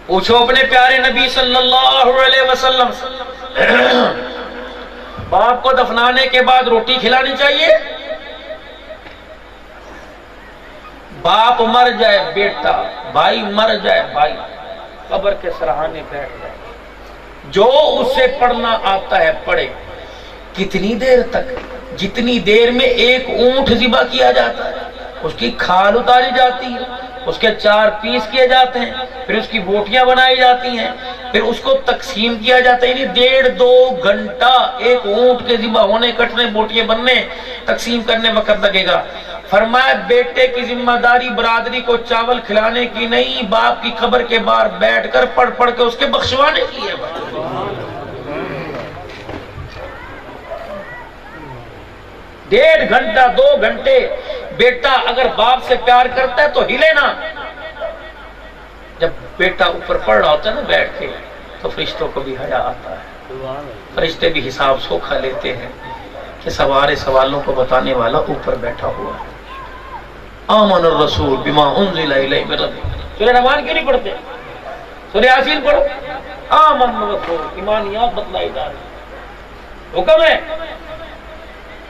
پوچھو اپنے پیارے نبی صلی اللہ علیہ وسلم، باپ کو دفنانے کے بعد روٹی کھلانی چاہیے؟ باپ مر جائے بیٹا، بھائی مر جائے بھائی، قبر کے سرہانے بیٹھ جائے، جو اسے پڑھنا آتا ہے پڑھے۔ کتنی دیر تک؟ جتنی دیر میں ایک اونٹ ذبح کیا جاتا ہے، اس کی کھال اتاری جاتی ہے، اس کے 4 پیس کیے جاتے ہیں، پھر اس کی بوٹیاں بنائی جاتی ہیں، پھر اس کو تقسیم کیا جاتا ہے، یعنی 1.5-2 گھنٹہ ایک اونٹ کے ذبح ہونے، کٹنے، بوٹیاں بننے، تقسیم کرنے وقت لگے گا۔ فرمایا بیٹے کی ذمہ داری برادری کو چاول کھلانے کی نہیں، باپ کی قبر کے باہر بیٹھ کر پڑھ پڑھ کے اس کے بخشوانے کی ہے۔ 1.5 گھنٹہ 2 گھنٹے بیٹا اگر باپ سے پیار کرتا ہے تو ہلے نا۔ جب بیٹا اوپر پڑھ رہا ہوتا ہے نا بیٹھ کے، تو فرشتوں کو بھی حیا آتا ہے، فرشتے بھی حساب سوکھا لیتے ہیں کہ سوارے سوالوں کو بتانے والا اوپر بیٹھا ہوا ہے۔ آمن الرسول بما انزل الیہ من ربہ، سورہ رحمان کیوں نہیں پڑھتے؟ سورہ یاسین پڑھو۔ آمن الرسول، ایمانیات بتلائی جا رہی، حکم ہے۔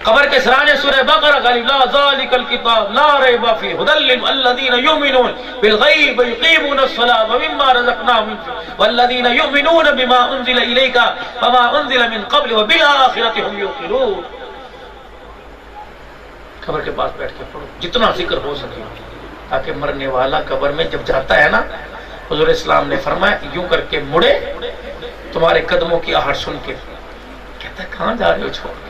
قبر کے سرانے سورہ بقرہ غالب لا ذالک الکتاب لا ریب فیہ ھدی للذین یؤمنون بالغیب ویقیمون الصلاۃ ومما رزقناہم ينفقون والذین یؤمنون بما انزل الیک وما انزل من قبل وبالآخرۃ ھم یوقنون۔ قبر کے پاس بیٹھ کے پڑھو جتنا ذکر ہو سکے، تاکہ مرنے والا قبر میں جب جاتا ہے نا، حضور اسلام نے فرمایا یوں کر کے مڑے، تمہارے قدموں کی آہٹ سن کے کہتا ہے کہاں جا رہے ہو چھوڑ کے؟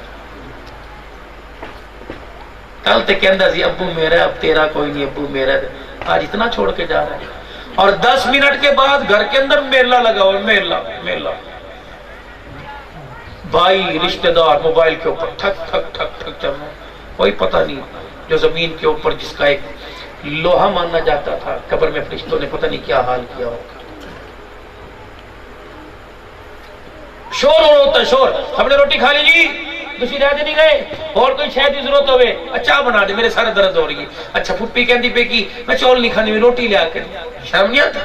کل تے کہندا سی ابو میرا، اب تیرا کوئی نہیں ابو میرا، آج اتنا چھوڑ کے جا رہا ہے۔ اور 10 منٹ کے بعد گھر کے اندر میلہ لگا ہوا، میلہ، بھائی رشتہ دار موبائل کے اوپر ٹھک ٹھک ٹھک ٹھک چل رہا، کوئی پتہ نہیں۔ جو زمین کے اوپر جس کا ایک لوہا مانا جاتا تھا، قبر میں فرشتوں نے پتہ نہیں کیا حال کیا ہوگا۔ شور ہوتا ہے، شور، ہم نے روٹی کھا لی جی، تسی رہتے نہیں گئے، اور کوئی شاید کی ضرورت ہوئے، اچھا بنا دے، میرے سارے درد ہو رہی ہے، اچھا پھپھی کہندی پہ کی میں چول نہیں کھانی، میں روٹی لے آ کے، شرم نہیں آتا؟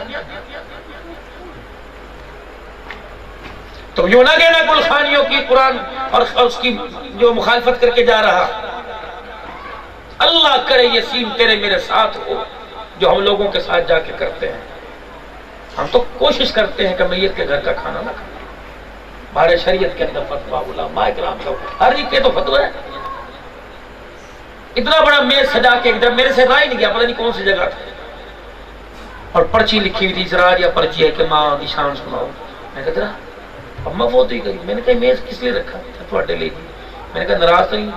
تو یوں نہ کہنا گل خانیوں کی قرآن اور اس کی جو مخالفت کر کے جا رہا۔ اللہ کرے یہ سین تیرے میرے ساتھ ہو جو ہم لوگوں کے ساتھ جا کے کرتے ہیں۔ ہم تو کوشش کرتے ہیں کہ میت کے گھر کا کھانا نہ کھائیں، ہمارے شریعت کے اندر فتویٰ علماء کرام کا ہر ایک کے تو فتویٰ ہے۔ اتنا بڑا میز سجا کے ادھر میرے سے رائے نہیں گیا، پتہ نہیں کون سی جگہ تھا، اور پرچی لکھی ہوئی تھی، اسرار یا پرچی ہے کہ ماں دی شان سناؤ۔ میں کہتا رہا اماں فوت ہوئی گئی، میں نے کہا میز کس لیے رکھا؟ تھوڑے لے جی۔ میں نے کہا ناراض تو نہیں؟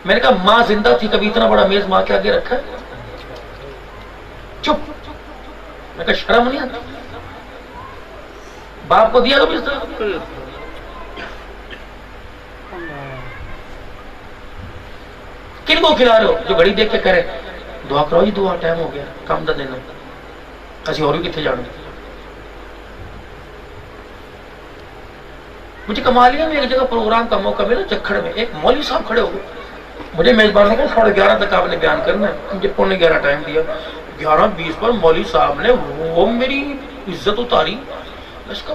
میں نے کہا ماں زندہ تھی، کبھی اتنا بڑا میز ماں کے آگے رکھا ہے؟ چپ۔ میں کہا شرم نہیں آتی؟ باپ کو دیا تو اس طرح کن کو کھلا رہے ہو؟ جو گھڑی دیکھ کے کرے دعا کرو جی، دعا ٹائم ہو گیا، کام دا دینا، کسی اور بھی کتنے جانا۔ مجھے کمالیہ میں ایک جگہ پروگرام کا موقع ملا جکھڑ میں، ایک مولوی صاحب کھڑے ہو گئے، مجھے میزبان نے کہا 11:30 تک آپ نے بیان کرنا ہے، مجھے 11:15 ٹائم دیا، 11:20 پر مولوی صاحب نے وہ میری عزت اتاری۔ اس کا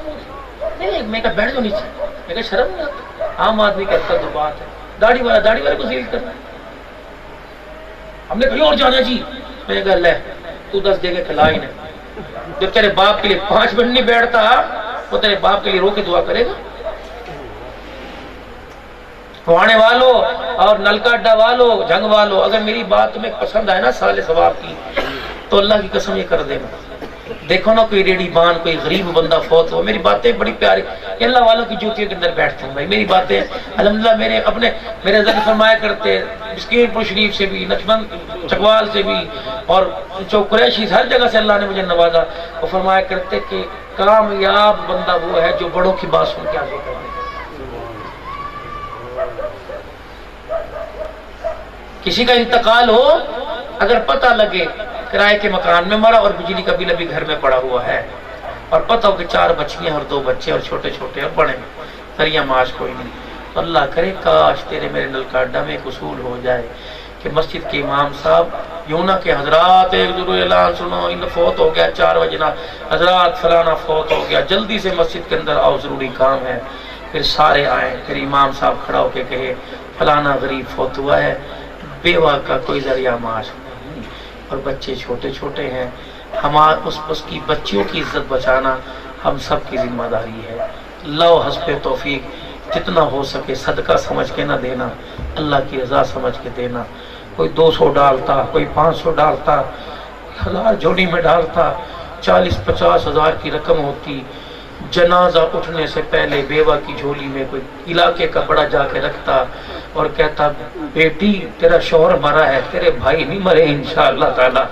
میں کہا بیٹھ جاؤ نیچے، میں کہا شرم نہیں آتا؟ عام آدمی کرتا تو بات ہے، داڑھی والے کو ذلیل کرنا ہے۔ ہم نے کہیں اور جانا جی، میں نے کہا لے تو 10 جگہ کھلا ہی نہیں، جب تیرے باپ کے لیے 5 منٹ نہیں بیٹھتا وہ تیرے باپ کے لیے رو کے دعا کرے گا؟ وانے والوں اور نلکا اڈا والوں، جنگ والوں، اگر میری بات تمہیں پسند آئے نا سال ثواب کی، تو اللہ کی قسم یہ کر دینا، دیکھو نا کوئی ریڈی بان کوئی غریب بندہ فوت ہو، میری باتیں بڑی پیاری، یہ اللہ والوں کی جوتیوں کے اندر بیٹھتے ہیں بھائی، میری باتیں الحمدللہ میرے زد فرمایا کرتے، مسکین پور شریف سے بھی، نقشبند چکوال سے بھی، اور چوک قریشی ہر جگہ سے اللہ نے مجھے نوازا، وہ فرمایا کرتے کہ کامیاب بندہ وہ ہے جو بڑوں کی بات سن کے آگے کرے۔ کسی کا انتقال ہو، اگر پتہ لگے کرائے کے مکان میں مرا اور بجلی کا بل بھی گھر میں پڑا ہوا ہے، اور پتہ ہو کہ 4 بچیاں اور 2 بچے اور چھوٹے چھوٹے اور بڑے، سریا معاش کوئی نہیں، تو اللہ کرے کاش تیرے میرے نلکا اڈا میں ایک اصول ہو جائے کہ مسجد کے امام صاحب یوں نہ کہ حضرات ایک ضرور اعلان سنو ان فوت ہو گیا 4 بجے نا، حضرات فلانا فوت ہو گیا، جلدی سے مسجد کے اندر آؤ ضروری کام ہے، پھر سارے آئیں، پھر امام صاحب کھڑا ہو کے کہے فلانا غریب فوت ہوا ہے، بیوہ کا کوئی ذریعہ معاش نہیں اور بچے چھوٹے چھوٹے ہیں، اس کی بچیوں کی عزت بچانا ہم سب کی ذمہ داری ہے۔ اللہ حسب توفیق جتنا ہو سکے صدقہ سمجھ کے نہ دینا، اللہ کی رضا سمجھ کے دینا۔ کوئی 200 ڈالتا، کوئی 500 ڈالتا، 1000 جھولی میں ڈالتا، 40-50 ہزار کی رقم ہوتی، جنازہ اٹھنے سے پہلے بیوہ کی جھولی میں کوئی علاقے کا بڑا جا کے رکھتا اور کہتا بیٹی تیرا شوہر مرا ہے، تیرے بھائی نہیں مرے انشاءاللہ تعالی،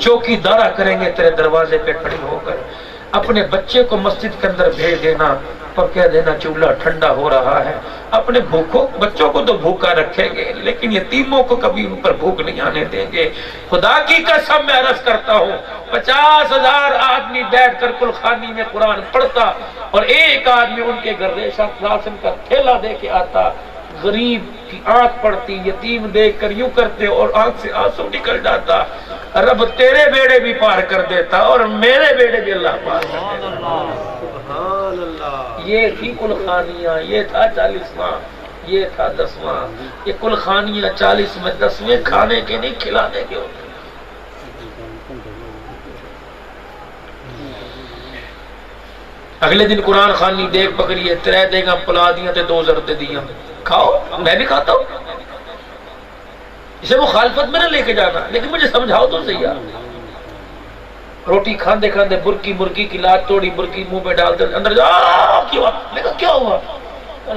چوکی دارہ کریں گے تیرے دروازے پہ کھڑے ہو کر۔ اپنے بچے کو مسجد کے اندر بھیج دینا اور کہہ دینا چولہا ٹھنڈا ہو رہا ہے۔ اپنے بھوکوں بچوں کو تو بھوکا رکھیں گے لیکن یتیموں کو کبھی ان پر بھوک نہیں آنے دیں گے۔ خدا کی قسم میں عرض کرتا ہوں 50,000 آدمی بیٹھ کر کلخانی میں قرآن پڑھتا اور ایک آدمی ان کے گھر ریشہ لازم کا تھیلا دے کے آتا، غریب کی آنکھ پڑتی، یتیم دیکھ کر یوں کرتے اور آنکھ سے آنسو نکل جاتا، رب تیرے بیڑے بھی پار کر دیتا اور میرے بیڑے بھی اللہ پار کر دیتا۔ یہ تھی کلخانیاں، یہ تھا 40واں، یہ تھا 10واں۔ یہ کلخانیاں 40 میں 10ویں کھانے کے نہیں کھلانے کے ہوتے۔ اگلے دن قرآن خانی دیکھ پکڑیے 3 دیگاں پلا دیاں تے 2 زردے دیاں، کھاؤ، میں بھی کھاتا ہوں، اسے مخالفت میں نہ لے کے جانا، لیکن مجھے سمجھاؤ تو صحیح یار۔ روٹی کھاندے کھاندے برکی مرغی کی لات توڑی، مرغی منہ میں ڈال دے، اندر جا کیا ہوا؟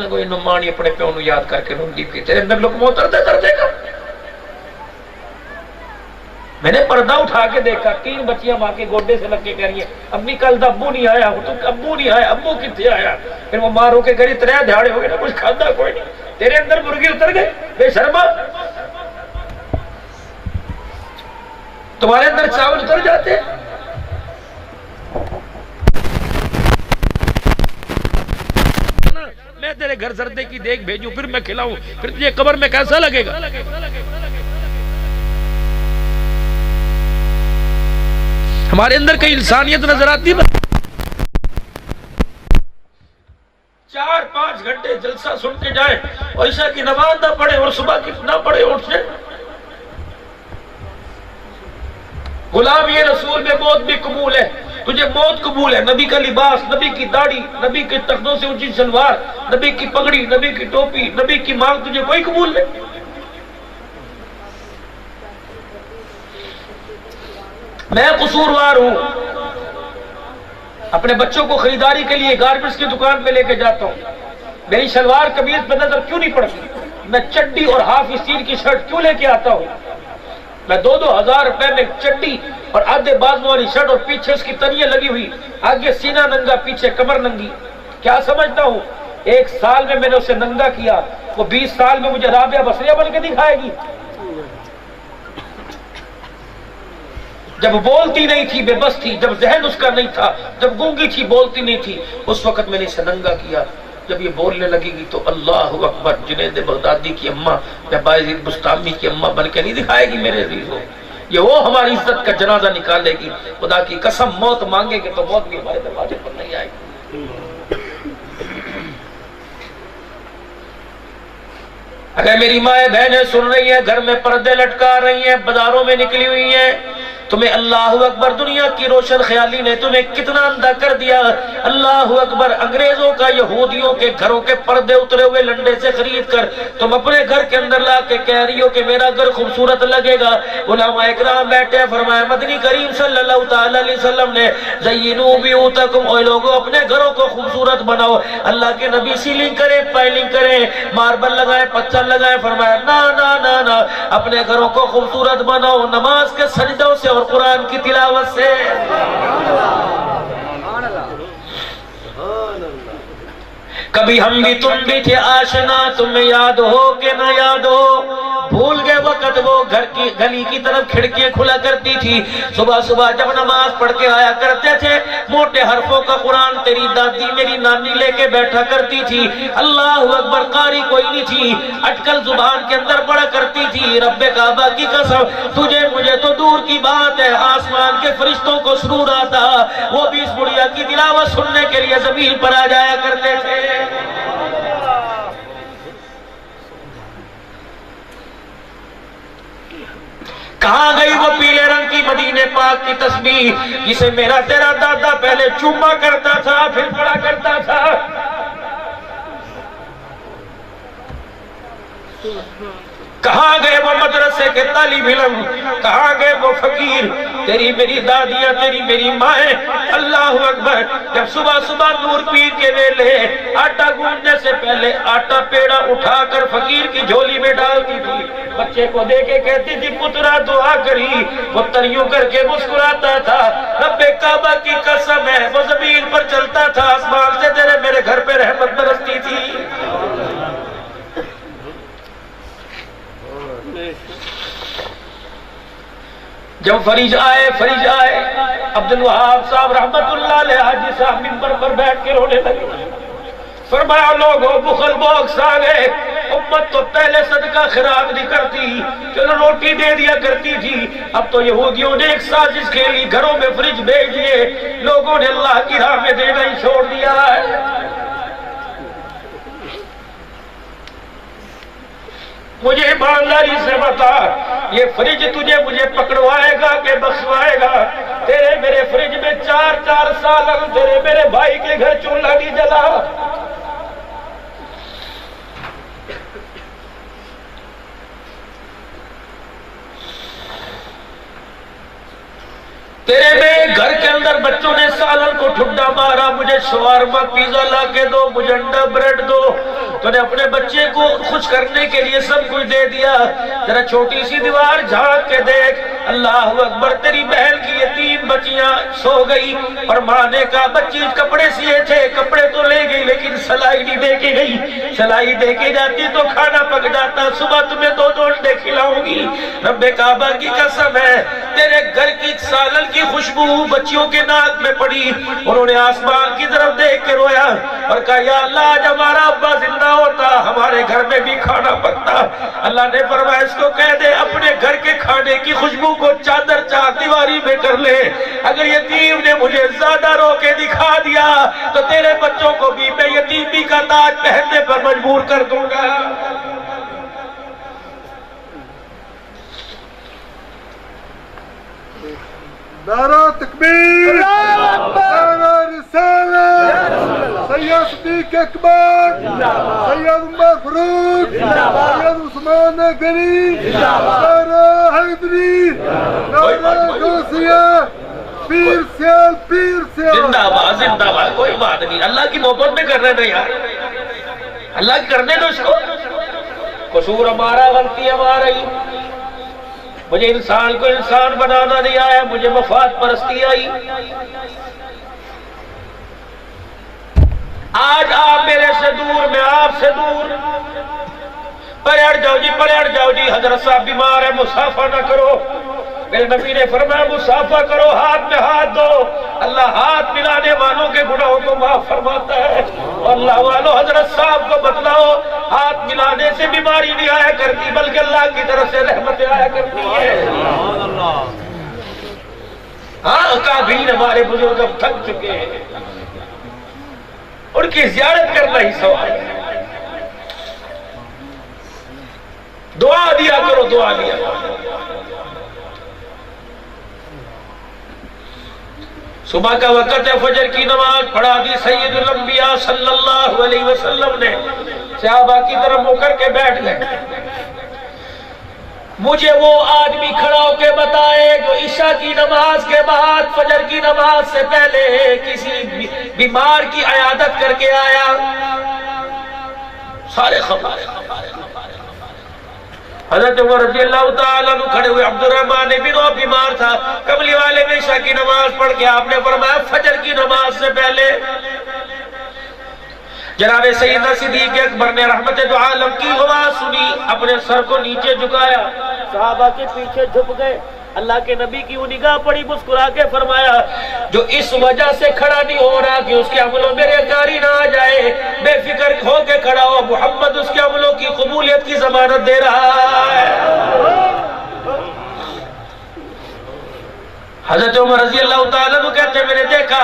کوئی نمانی اپنے پیو نو یاد کر کے روندی پی، تیرے اندر لقمہ اتر دے گا۔ میں نے پردہ اٹھا کے دیکھا، 3 بچیاں ماں کے گوڈے سے لگ کے کہہ رہی ہیں امی کل دا ابو نہیں آیا، ابو نہیں آیا، ابو کتنے آیا؟ پھر وہ ماں رو کے کہہ رہی 3 دہاڑے ہو گئے نا کچھ کھادا کوئی نہیں، تیرے اندر مرغی اتر گئے بے شرما، تمہارے اندر چاول اتر جاتے۔ میں تیرے گھر زردے کی دیکھ بھیجوں پھر میں کھلاؤں، پھر تجھے قبر میں کیسا لگے گا؟ ہمارے اندر کئی انسانیت نظر آتی ہے۔ 4-5 گھنٹے جلسہ سن کے جائے اور عشاء کی نماز نہ پڑھے اور صبح کی نہ پڑھے، اٹھ سے غلام یہ رسول میں موت بھی قبول ہے، تجھے موت قبول ہے، نبی کا لباس، نبی کی داڑھی، نبی کے تخدوں سے اونچی شلوار، نبی کی پگڑی، نبی کی ٹوپی، نبی کی مانگ، تجھے کوئی قبول نہیں۔ میں قصوروار ہوں، اپنے بچوں کو خریداری کے لیے گارمنٹس کی دکان پہ لے کے جاتا ہوں، میری شلوار قمیض پہ نظر کیوں نہیں پڑتی؟ میں چڈی اور ہاف اسٹیل کی شرٹ کیوں لے کے آتا ہوں؟ میں 2-2 ہزار روپے میں چڈی اور آدھے بازو والی شرٹ اور پیچھے اس کی تنیاں لگی ہوئی، آگے سینہ ننگا پیچھے کمر ننگی، کیا سمجھتا ہوں 1 سال میں نے اسے ننگا کیا، وہ 20 سال میں مجھے رابعہ بصریہ بن کے دکھائے گی؟ جب بولتی نہیں تھی بے بس تھی، جب ذہن اس کا نہیں تھا، جب گونگی تھی بولتی نہیں تھی، اس وقت میں نے اسے ننگا کیا۔ جب یہ بولنے لگے گی تو اللہ اکبر، جنید بغدادی کی اماں یا باعزید بستامی کی اماں بن کے نہیں دکھائے گی میرے عزیزوں، یہ وہ ہماری عزت کا جنازہ نکالے گی۔ خدا کی قسم موت مانگے گے تو موت بھی ہمارے دروازے پر نہیں آئے گی۔ اگر میری مائیں بہنیں سن رہی ہیں، گھر میں پردے لٹکا رہی ہیں، بازاروں میں نکلی ہوئی ہیں، تمہیں اللہ اکبر دنیا کی روشن خیالی نے تمہیں کتنا اندھا کر دیا۔ اللہ اکبر، انگریزوں کا یہودیوں کے گھروں کے پردے اترے ہوئے لنڈے سے خرید کر تم اپنے گھر کے اندر لا کے کہہ رہی ہو کہ میرا گھر خوبصورت لگے گا۔ علماء اکرام بیٹھے، فرمایا مدنی کریم صلی اللہ تعالی علیہ وسلم نے زینوا بیوتکم، اے لوگوں اپنے گھروں کو خوبصورت بناؤ۔ اللہ کے نبی سیلنگ کریں، پائلنگ کریں، ماربل لگائیں، پتھر لگائیں، فرمایا نا نا نا نا، اپنے گھروں کو خوبصورت بناؤ نماز کے سجدوں سے اور قرآن کی تلاوت سے۔ کبھی ہم بھی تم بھی تھے آشنا، تمہیں یاد ہو کہ نہ یاد ہو، بھول گئے وقت وہ گھر کی گلی کی طرف کھڑکیاں کھلا کرتی تھی، صبح صبح جب نماز پڑھ کے آیا کرتے تھے، موٹے حرفوں کا قرآن تیری دادی میری نانی لے کے بیٹھا کرتی تھی، اللہ اکبر، قاری کوئی نہیں تھی، اٹکل زبان کے اندر پڑا کرتی تھی، رب کعبہ کی قسم تجھے مجھے تو دور کی بات ہے، آسمان کے فرشتوں کو سرور آتا، وہ بھی اس بڑھیا کی تلاوت سننے کے لیے زمین پر آ جایا کرتے تھے۔ کہاں گئی وہ پیلے رنگ کی مدینے پاک کی تسبیح جسے میرا تیرا دادا پہلے چوما کرتا تھا پھر پڑا کرتا تھا؟ کہاں گئے وہ مدرسے کے طالب علم؟ کہاں گئے وہ فقیر؟ تیری میری دادیاں، تیری میری مائیں، اللہ اکبر، جب صبح صبح نور پیر کے ویلے آٹا گوندنے سے پہلے آٹا پیڑا اٹھا کر فقیر کی جھولی میں ڈالتی تھی، بچے کو دے کے کہتی تھی پترا دعا کری، وہ تریوں کر کے مسکراتا تھا، رب کعبہ کی قسم ہے وہ زمین پر چلتا تھا، آسمان سے تیرے میرے گھر پہ رحمت برستی تھی۔ جب فریج آئے عبدالوہاب صاحب رحمت اللہ علیہ حاجی صاحب منبر پر بیٹھ کے رونے لگے، فرمایا لوگوں بخل بوکس آ گئے، امت تو پہلے صدقہ خیرات نہیں کرتی، چلو روٹی دے دیا کرتی تھی، اب تو یہودیوں نے ایک سازش کھیلی، گھروں میں فریج بھیج دیے، لوگوں نے اللہ کی راہ میں دینا ہی چھوڑ دیا ہے۔ مجھے ایمانداری سے بتا، یہ فریج تجھے مجھے پکڑوائے گا کہ بخشوائے گا؟ تیرے میرے فریج میں 4 سال تیرے میرے بھائی کے گھر چولہا نہیں جلا، تیرے میں گھر کے اندر بچوں نے سالن کو ٹھڈا مارا، مجھے شوارما پیزا لا کے دو، مجھے انڈا بریڈ دو، تو نے اپنے بچے کو خوش کرنے کے لیے سب کچھ دے دیا، ذرا چھوٹی سی دیوار جھانک کے دیکھ، اللہ اکبر، تیری بہن کی یتیم بچیاں سو گئی، اور ماں نے کہا بچی کپڑے سیے تھے، کپڑے تو لے گئی لیکن سلائی نہیں دے کے گئی، سلائی دے کے جاتی تو کھانا پک جاتا، صبح تمہیں 2 انڈے کھلاؤں گی، رب کعبہ کی قسم ہے تیرے گھر کی سالن کی خوشبو بچیوں کے ناک میں پڑی، انہوں نے آسمان کی طرف دیکھ کے رویا اور کہا یا اللہ جب ہمارا ابا زندہ ہوتا ہمارے گھر میں بھی کھانا پکتا۔ اللہ نے فرمایا اس کو کہہ دے اپنے گھر کے کھانے کی خوشبو کو چادر چار دیواری میں کر لے، اگر یتیم نے مجھے زیادہ رو کے دکھا دیا تو تیرے بچوں کو بھی میں یتیمی کا تاج پہننے پر مجبور کر دوں گا۔ نعرہ تکبیر، نعرہ رسالت، سید صدیق اکبر، سید عمر فاروق، سید عثمان غنی، نعرہ حیدری، نعرہ غوثیہ، پیر سیال، پیر سیال، زندہ باد زندہ باد، کوئی بات نہیں، اللہ کی محبت میں کرنے دو یار، اللہ کی کرنے دو اس کو، قصور ہمارا، غلطی ہماری، مجھے انسان کو انسان بنانا نہیں آیا، مجھے مفاد پرستی آئی۔ آج آپ میرے سے دور، میں آپ سے دور، پلٹ جاؤ جی، حضرت صاحب بیمار ہے، مسافہ نہ کرو، میرے نبی نے فرمایا مسافہ کرو، ہاتھ میں ہاتھ دو، اللہ ہاتھ ملانے والوں کے گناہوں کو معاف فرماتا ہے، اور اللہ والوں حضرت صاحب کو بتلاؤ ہاتھ ملانے سے بیماری نہیں آیا کرتی بلکہ اللہ کی طرف سے رحمتیں آیا کرتی ہے۔ ہاں کابین ہمارے بزرگ اب تھک چکے ہیں، ان کی زیارت کرنا ہی سوال ہے، دعا دیا کرو، دعا دیا کرو۔ صبح کا وقت ہے، فجر کی نماز پڑھا دی، سید الانبیاء صلی اللہ علیہ وسلم نے صحابہ کی طرف مڑ کر کے بیٹھ گئے، مجھے وہ آدمی کھڑا ہو کے بتائے جو عشاء کی نماز کے بعد فجر کی نماز سے پہلے کسی بیمار کی عیادت کر کے آیا، سارے خبر۔ حضرت عمر رضی اللہ تعالیٰ عنہ کھڑے ہوئے، عبد الرحمن بن عوف بیمار تھا، کملی والے میں عشاء کی نماز پڑھ کے آپ نے فرمایا فجر کی نماز سے پہلے جناب سیدنا صدیق اکبر نے رحمت دو عالم کی آواز سنی، اپنے سر کو نیچے جھکایا، صحابہ کے پیچھے جھک گئے، اللہ کے نبی کی وہ نگاہ پڑی، مسکرا کے فرمایا جو اس وجہ سے کھڑا نہیں ہو رہا کہ اس کے عملوں میں ریاکاری نہ آ جائے، بے فکر ہو کے کھڑا ہو، محمد اس کے عملوں کی قبولیت کی ضمانت دے رہا ہے۔ حضرت عمر رضی اللہ تعالیٰ عنہ کہتے ہیں میں نے دیکھا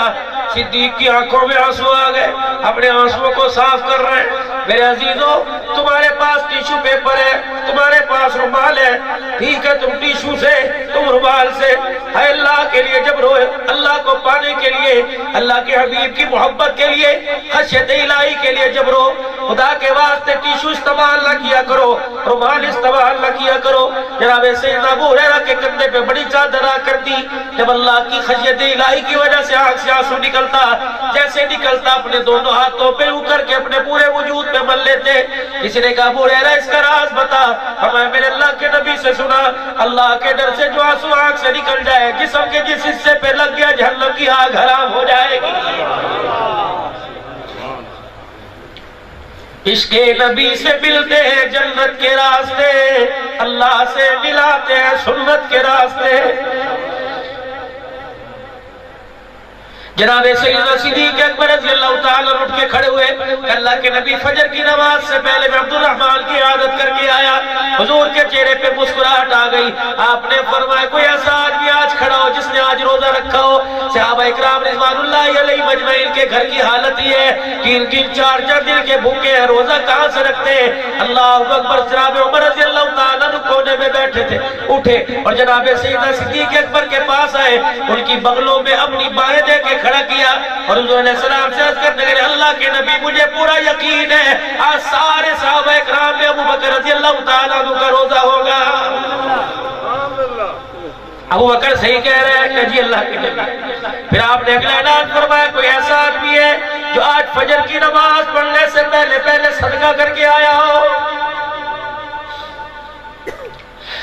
صدیق کی آنکھوں میں آنسو آ گئے، اپنے آنسوؤں کو صاف کر رہے ہیں۔ میرے عزیزوں، تمہارے پاس ٹیشو پیپر ہے، تمہارے پاس رومال ہے، ٹھیک ہے تم ٹیشو سے، تم رومال سے، ہے اللہ کے لیے جب روئے، اللہ کو پانے کے لیے، اللہ کے حبیب کی محبت کے لیے، خشیت الہی کے لیے جب رو، خدا کے واسطے ٹیشو استعمال نہ کیا کرو، رومال استعمال نہ کیا کرو۔ جناب سیدنا ابو ہریرہ کے کندھے پہ بڑی چادر آ کر دی، جب اللہ کی خشیت الہی کی وجہ سے آنکھ سے آنسو نکلتا، جیسے نکلتا اپنے دونوں ہاتھوں پہ اکر کے اپنے پورے وجود پہ مل لیتے۔ کسی نے کہا ابو ہریرہ اس کا راز بتا، ہمیں میرے اللہ کے نبی سے سنا، اللہ کے ڈر سے جو آنسو آنکھ سے نکل جائے، جسم کے جس حصے پہ لگ گیا جہنم کی آگ حرام ہو جائے گی۔ عشق نبی سے ملتے ہیں جنت کے راستے، اللہ سے ملاتے ہیں سنت کے راستے۔ جناب سیدنا صدیق اکبر رضی اللہ تعالیٰ اٹھ کے کھڑے ہوئے، اللہ کے نبی فجر کی نماز سے پہلے میں عبدالرحمن کی عادت کر کے آیا، حضور کے چہرے پہ مسکراہٹ آ گئی، آپ نے فرمایا کوئی ایسا آدمی آج کھڑا ہو جس نے آج روزہ رکھا ہو۔ صحابہ اکرام رضوان اللہ علیہ مجمعین کے گھر کی حالت یہ ہے، 3-3 4-4 دن کے بھوکے ہیں، روزہ کہاں سے رکھتے ہیں؟ اللہ اکبر۔ جناب عمر رضی اللہ تعالیٰ عنہ کونے میں بیٹھے تھے، اٹھے اور جناب سیدنا صدیق اکبر کے پاس آئے، ان کی بغلوں میں اپنی بائیں دے کے کھڑا کیا اور حضور علیہ السلام سے عرض کرنے لگے اللہ کے نبی مجھے پورا یقین ہے آج سارے صحابہ اکرام میں ابو بکر رضی اللہ تعالیٰ عنہ کا روزہ ہوگا۔ ابو بکر صحیح کہہ رہے ہیں کہ جی اللہ کے نبی۔ پھر آپ نے اگلا اعلان فرمایا کوئی ایسا آدمی ہے جو آج فجر کی نماز پڑھنے سے پہلے صدقہ کر کے آیا ہو؟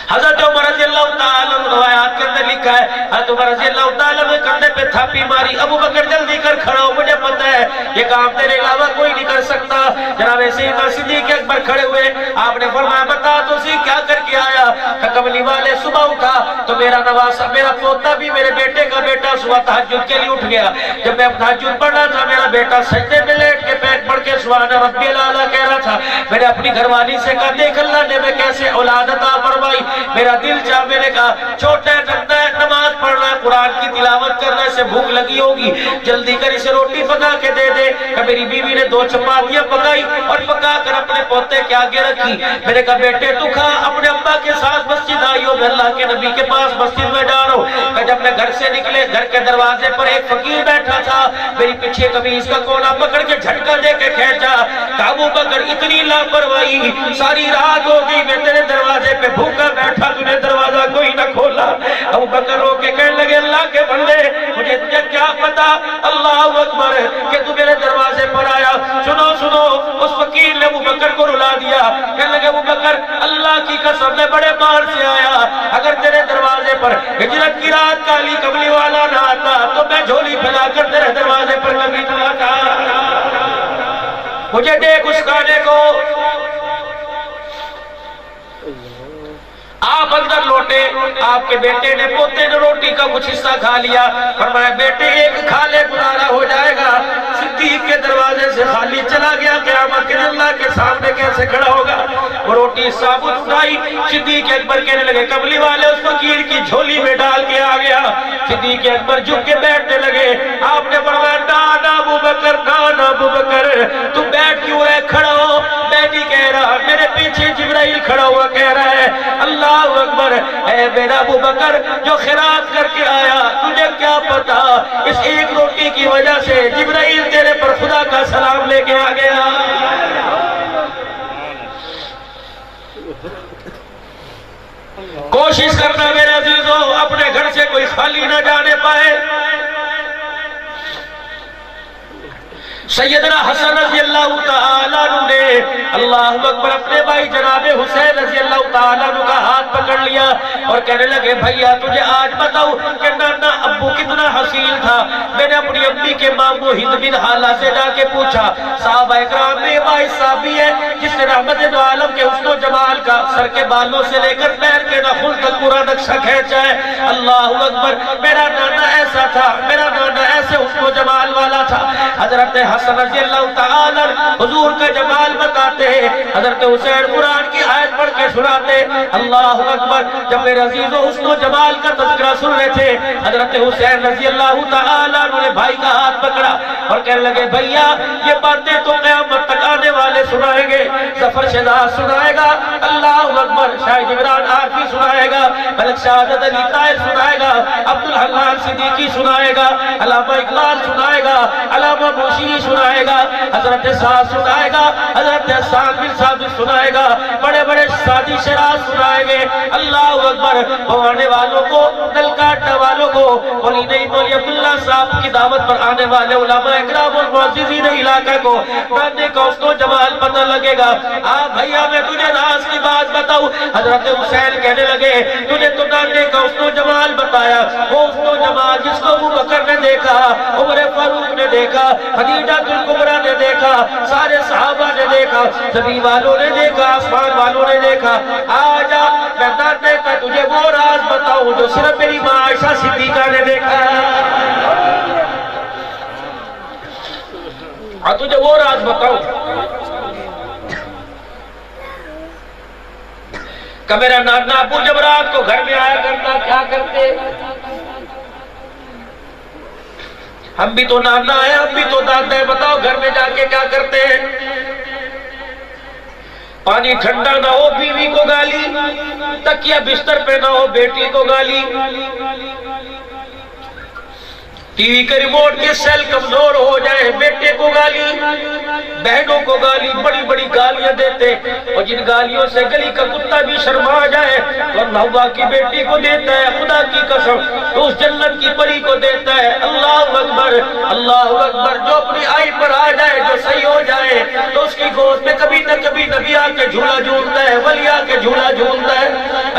حضرت عمر رضی اللہ تعالیٰ عنہ روایات کے اندر لکھا ہے حضرت عمر رضی اللہ تعالیٰ عنہ کندھے پہ تھاپی ماری، ابو بکر جلدی کر کھڑا ہو، مجھے پتہ ہے یہ کام تیرے علاوہ کوئی نہیں کر سکتا۔ جناب سیدنا صدیق اکبر کھڑے ہوئے، آپ نے فرمایا بتا تو سی کیا کر کے آیا؟ کہ کملی والے صبح اٹھا تو میرا نواسا میرا پوتا بھی میرے بیٹے کا بیٹا صبح تہجد کے لیے اٹھ گیا، جب میں تہجد پڑھ رہا تھا میرا بیٹا سجدے میں لیٹ کے پیٹ پڑھ کے سبحان ربی الاعلیٰ کہہ رہا تھا، میں نے اپنی گھر والی سے کہا دیکھ اللہ نے میں کیسے اولاد عطا فرمائی، میرا دل چاہ، میں نے کہا چھوٹا رکھتا ہے نماز پڑھ رہا ہے قرآن کی تلاوت کر رہا ہے، اسے بھوک لگی ہوگی جلدی کر اسے روٹی پکا کے دے دے۔ کہ میری بیوی نے 2 چپاتیاں پکائی اور پکا کر اپنے پوتے کے آگے رکھی، میں نے کہا بیٹے تو کھا، اپنے ابا کے ساتھ مسجد آئی ہو، میں اللہ کے نبی کے پاس مسجد میں ڈالو۔ کہ جب میں گھر سے نکلے گھر کے دروازے پر ایک فقیر بیٹھا تھا، میری پیچھے قمیص کا کونا پکڑ کے جھٹکا دے کے کھینچا، کہ ابو بکر اتنی لاپرواہی، ساری رات ہو گئی میں تیرے دروازے پہ بھوکا بیٹھا، تو نے دروازہ کوئی نہ کھولا۔ ابو بکر رو کے کہنے لگے اللہ کے بندے مجھے تجھے کیا پتا اللہ اکبر کہ تو میرے دروازے پر آیا۔ سنو سنو، اس فقیر نے ابو بکر کو رلا دیا، کہنے لگے ابو بکر اللہ کی قسم میں بڑے باہر سے آیا، اگر تیرے دروازے پر ہجرت کی رات کالی کملی والا نہ آتا تو میں جھولی پھیلا کر تیرے دروازے پر لگی چلاتا۔ مجھے دیکھ اس کھانے کو۔ آپ اندر لوٹے، آپ کے بیٹے نے پوتے نے روٹی کا کچھ حصہ کھا لیا، فرمایا بیٹے ایک کھا لے گزارا ہو جائے گا۔ صدیق کے دروازے سے خالی چلا گیا، قیامت کے اللہ کے سامنے کیسے کھڑا ہوگا؟ وہ روٹی ثابت اٹھائی، صدیق اکبر کہنے لگے کملی والے اس فقیر کی جھولی میں ڈال کے آ گیا۔ صدیق اکبر جھک کے بیٹھنے لگے، آپ نے فرمایا نانا ابو بکر، نانا ابو بکر تو بیٹھ کیوں ہے؟ کھڑا ہو۔ میں نہیں کہہ رہا، میرے پیچھے جبرائیل کھڑا ہوا کہہ رہا ہے اللہ اکبر، اے میرا ابو بکر جو خیرات کر کے آیا، تجھے کیا پتا اس ایک روٹی کی وجہ سے جبرائیل تیرے پر خدا کا سلام لے کے آ گیا۔ کوشش کرنا میرے عزیزوں اپنے گھر سے کوئی خالی نہ جانے پائے۔ سیدنا حسن رضی اللہ تعالیٰ عنہ نے اللہ اکبر اپنے بھائی جناب حسین رضی اللہ تعالیٰ عنہ کا ہاتھ پکڑ لیا اور کہنے لگے بھائیا تجھے آج بتاؤں کہ نانا ابو کتنا حسین تھا. میں نے اپنی امی کے مامو ہند بن حالہ سے جا کے پوچھا صحابہ اکرام میں بھائی صحابی ہے جس نے رحمت دو عالم کے حسن و جمال کا سر کے بالوں سے لے کر پیر کے نخل تک پورا نقشہ کھینچا ہے. اللہ اکبر میرا نانا ایسا تھا, میرا نانا ایسے حسن و جمال والا تھا. حضرت حسن رضی اللہ تعالی حضور کا جمال بتاتے ہیں, حضرت حسین قرآن کی آیت پڑھ کے سناتے. اللہ اکبر جب میرے عزیز و حسن و جمال کا تذکرہ سن رہے تھے حضرت حسین رضی اللہ تعالی عنہ نے بھائی کا ہاتھ پکڑا اور کہنے لگے بھیا یہ باتیں تو قیامت تک آنے والے سنائیں گے, ظفر شہزاد سنائے گا, اللہ اکبر شاہد عمران عارفی سنائے گا, ملک شہادت علی طاہر سنائے گا, عبدالحنان صدیقی سنائے گا, علامہ اقبال سنائے گا, علامہ موشی سنائے گا, حضرت سعد سنائے گا, حضرت سعد بن ثابت سنائے گا, بڑے بڑے سادی شراز سنائیں گے. اللہ اکبر آنے والوں کو, نل کاٹنے والوں کو, ولی نہیں مولی عبداللہ صاحب کی دعوت پر آنے والے علماء اکرام اور معززین علاقہ کو نانے کا حسن و جمال پتہ لگے گا. بھائیا میں تجھے راز کی بات بتاؤں, حضرت حسین کہنے لگے تجھے تو نانے کا حسن و جمال بتایا, وہ حسن و جمال جس کو ابو بکر نے دیکھا, عمر فاروق نے دیکھا, خدیجہ الکبریٰ نے دیکھا, سارے صحابہ نے دیکھا, زمین والوں نے دیکھا, آسمان والوں نے دیکھا. آجا میں نانے کا تجھے وہ راز بتاؤں جو صرف میری ماں عائشہ صدیقہ نے دیکھا. تجھے وہ راز بتاؤں کہ میرا نانا ابو جب رات کو گھر میں آیا کرتا کیا کرتے, ہم بھی تو نانا ہے, ہم بھی تو دادا ہے, بتاؤ گھر میں جا کے کیا کرتے ہیں. پانی ٹھنڈا نہ ہو بیوی کو گالی, تکیہ بستر پہ نہ ہو بیٹی کو گالی, ٹی وی کے ریموٹ کی سیل کمزور ہو جائے بیٹے کو گالی, بہنوں کو گالی, بڑی بڑی گالیاں دیتے, اور جن گالیوں سے گلی کا کتا بھی شرما جائے ورنہ ہوا کی بیٹی کو دیتا ہے خدا کی قسم, تو اس جنت کی پری کو دیتا ہے. اللہ اکبر, اللہ اکبر. جو اپنی آئی پر آ جائے, جو صحیح ہو جائے تو اس کی گود میں کبھی نہ کبھی نبی آ کے جھولا جھولتا ہے, ولی آ کے جھولا جھولتا ہے.